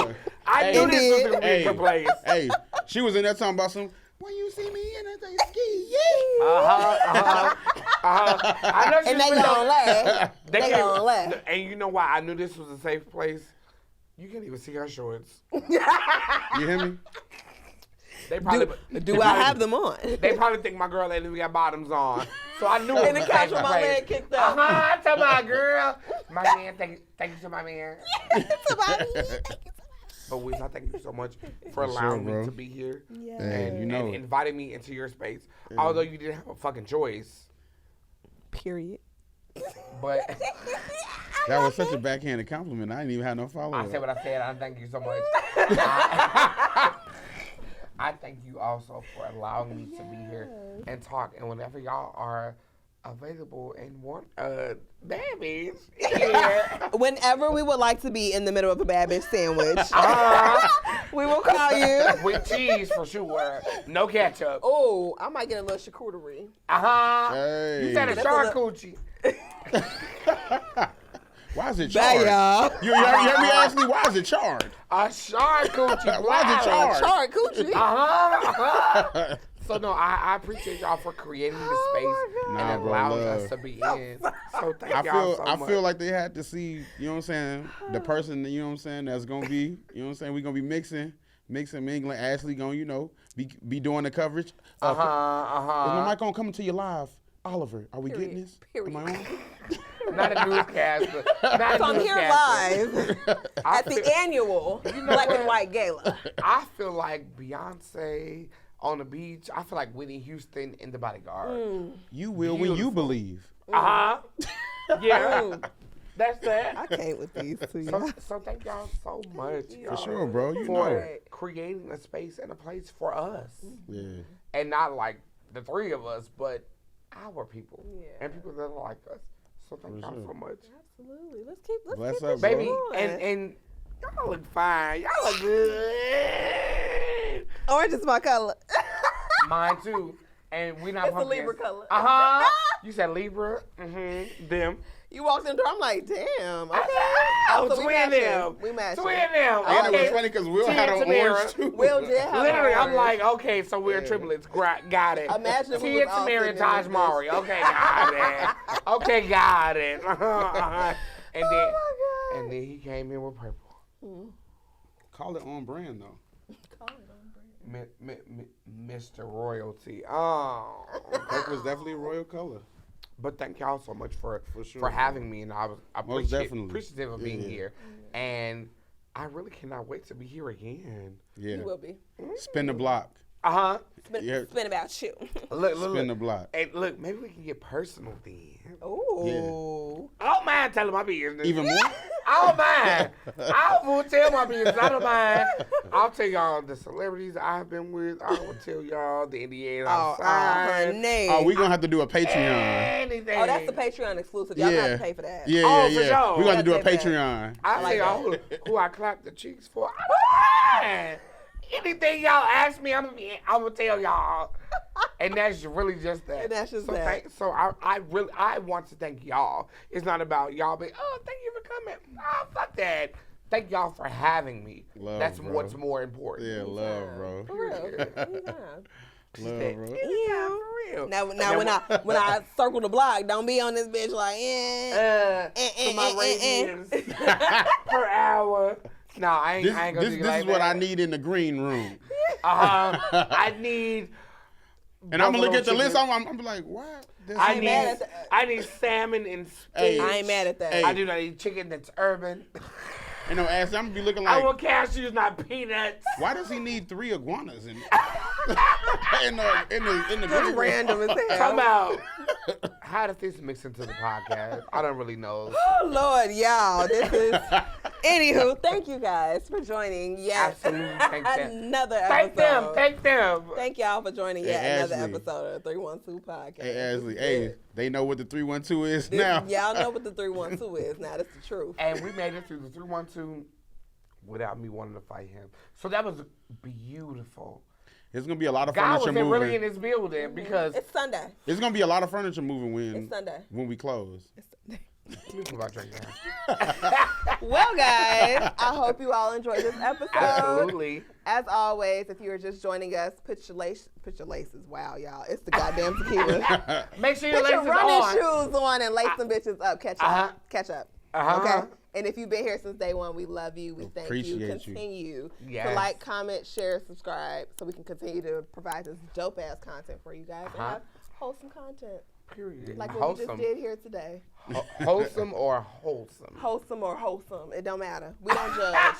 know. I
Hey.
knew this was
Indeed.
going to be a good place.
Hey, she was in there talking about some. When you see me in a ski,
I know she
And
was
they
in
gonna
there.
laugh. They
can't-
gonna laugh.
And you know why I knew this was a safe place? You can't even see her shorts.
You hear me?
They probably
Do I have them on?
They probably think my girl ain't even got bottoms on. So I knew it
In the
was a
couch
safe
with my
place.
leg kicked up.
I tell my girl. My man, thank you to my man. But Wiz, I thank you so much for allowing me
bro.
to be here
Yeah.
Hey, you know
and
it.
inviting me into your space. Although you didn't have a fucking choice.
Period.
But
That was such a backhanded compliment. I didn't even have no follow
I
up.
said what I said. I thank you so much. I thank you also for allowing me to be here and talk. And whenever y'all are available and want babies,
Whenever we would like to be in the middle of a bad bitch sandwich, we will call you.
with cheese for sure, no ketchup.
Oh, I might get a little charcuterie.
Hey.
You said a
That's a
charcuterie.
Why is it
Bye,
charred?
y'all.
You heard me, Ashley? Why is it charred?
A charcuterie.
Why is it charred?
Chart coochie.
So no, I appreciate y'all for creating this space
my
God.
and
Nah, bro,
allowing
love.
us to be in. So thank
I
y'all
feel
so
I
much.
feel like they had to see, you know what I'm saying, the person, you know what I'm saying, that's gonna be, you know what I'm saying, we gonna be mixing, mingling. Ashley gonna, you know, be doing the coverage. Is my mic gonna come into you live? Oliver, are we getting this?
Period.
Am I on?
Not a newscaster. Not a
So I'm here
newscaster.
live at the annual Black and White Gala.
I feel like Beyonce on the beach. I feel like Whitney Houston in The Bodyguard.
You will when you believe.
Yeah. That's that.
I can't with these two.
So thank y'all so much.
For sure, bro. You
For
know.
creating a space and a place for us.
Yeah.
And not like the three of us, but our people.
Yeah.
And people that are like us. So thank y'all
sure.
so much.
Absolutely. Let's keep
Bless
this
up,
Baby,
bro.
and y'all look fine. Y'all look good.
Orange is my color.
Mine too. And we not
It's the
pumpkins.
Libra color.
You said Libra? Them.
You walked in the door, I'm like, damn. Okay.
Oh,
So we
twin
matching.
them.
We matching.
Twin them.
And it was
Okay.
funny because Will
Tia
had on
Tamara.
orange too.
Will did have
Literally, I'm
orange.
like, okay, so we're triplets. Got it.
Imagine if we
Tia
was all
Tamara
sitting
and
in
Taj
this
Mari. Okay, got it. Okay, got it. And then,
Oh my God.
and then he came in with purple.
Call it on brand though.
Mr. Royalty. Oh.
Purple was definitely a royal color.
But thank y'all so much for
sure,
having me, and I was
definitely.
appreciative of being
Yeah.
here, and I really cannot wait to be here again.
Yeah.
You will be.
Spin the block.
Spin about you.
Look,
Spin the block.
Hey, look, maybe we can get personal then.
Ooh.
I don't mind telling my business.
Even more?
I don't mind. I will tell my business. I don't mind. I'll tell y'all the celebrities I've been with. I will tell y'all the NDAs I've signed.
honey.
Oh, we're going to have to do a Patreon.
Anything.
Oh, that's the Patreon exclusive. Y'all
Yeah.
have to pay for that.
Yeah,
Oh,
yeah,
for
yeah.
sure.
We're going to do a
Gotta pay for
Patreon.
I
like
tell y'all who I clap the cheeks for. I don't mind. Anything y'all ask me, I'm gonna tell y'all, and that's really just that.
And that's just
so
that.
I want to thank y'all. It's not about y'all, but thank you for coming. Oh, fuck that. Thank y'all for having me.
Love,
That's
bro.
what's more important.
Yeah, love, bro.
For real. Anytime.
Love, bro.
Yeah.
For real.
Now when I circle the block, don't be on this bitch like,
For my radians per hour. No, I ain't gonna do
This
like
is what
that.
I need in the green room.
I need.
And I'm gonna look at the
buffalo
list.
chicken.
I'm gonna be like, what?
I need salmon and spinach.
Hey,
I ain't mad at that.
Hey.
I do not eat chicken that's urban.
You know, Ashley, I'm gonna be looking
I
like,
want cashews, not peanuts.
why does he need 3 iguanas in the
Just
green room?
random as hell.
Come out. How does this mix into the podcast? I don't really know.
Oh Lord, y'all, this is. Anywho, thank you guys for joining yet
Absolutely, thank them.
another episode.
Thank them.
Thank y'all for joining yet
Hey,
another
Ashley.
episode of the 312 podcast.
Hey, Ashley,
This is
hey,
it.
they know what the 312 is
This-
now.
Y'all know what the 312 is now. That's the truth.
And we made it through the 312 without me wanting to fight him. So that was beautiful.
There's gonna be a lot of
God
furniture
wasn't
moving.
really in his building because
It's Sunday.
There's gonna be a lot of furniture moving
It's Sunday.
when we close.
It's Sunday.
Let me put my drink down.
Well, guys, I hope you all enjoyed this episode.
Absolutely.
As always, if you are just joining us, put your laces. Wow, y'all, it's the goddamn tequila.
Make sure your
Put your
laces
running
on.
shoes on and lace them bitches up. Catch up. Catch up.
Uh-huh.
Okay. And if you've been here since day one, we love you. We thank you.
Appreciate you.
Continue to
Yes.
like, comment, share, subscribe, so we can continue to provide this dope ass content for you guys and have wholesome content,
Period.
like what we just
Wholesome.
did here today.
Wholesome or wholesome?
Wholesome or wholesome, it don't matter. We don't judge.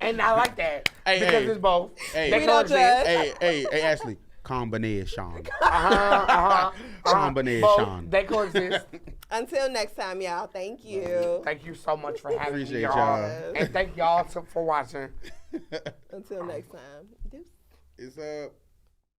And I like that
Hey,
because
hey.
it's both.
Hey.
They
We don't
coexist.
judge.
hey, Ashley, combination.
Uh-huh.
Combination.
They coexist.
Until next time, y'all. Thank you.
Thank you so much for having
Appreciate
me, y'all.
y'all.
And thank y'all for watching.
Until next time. Deuce.
It's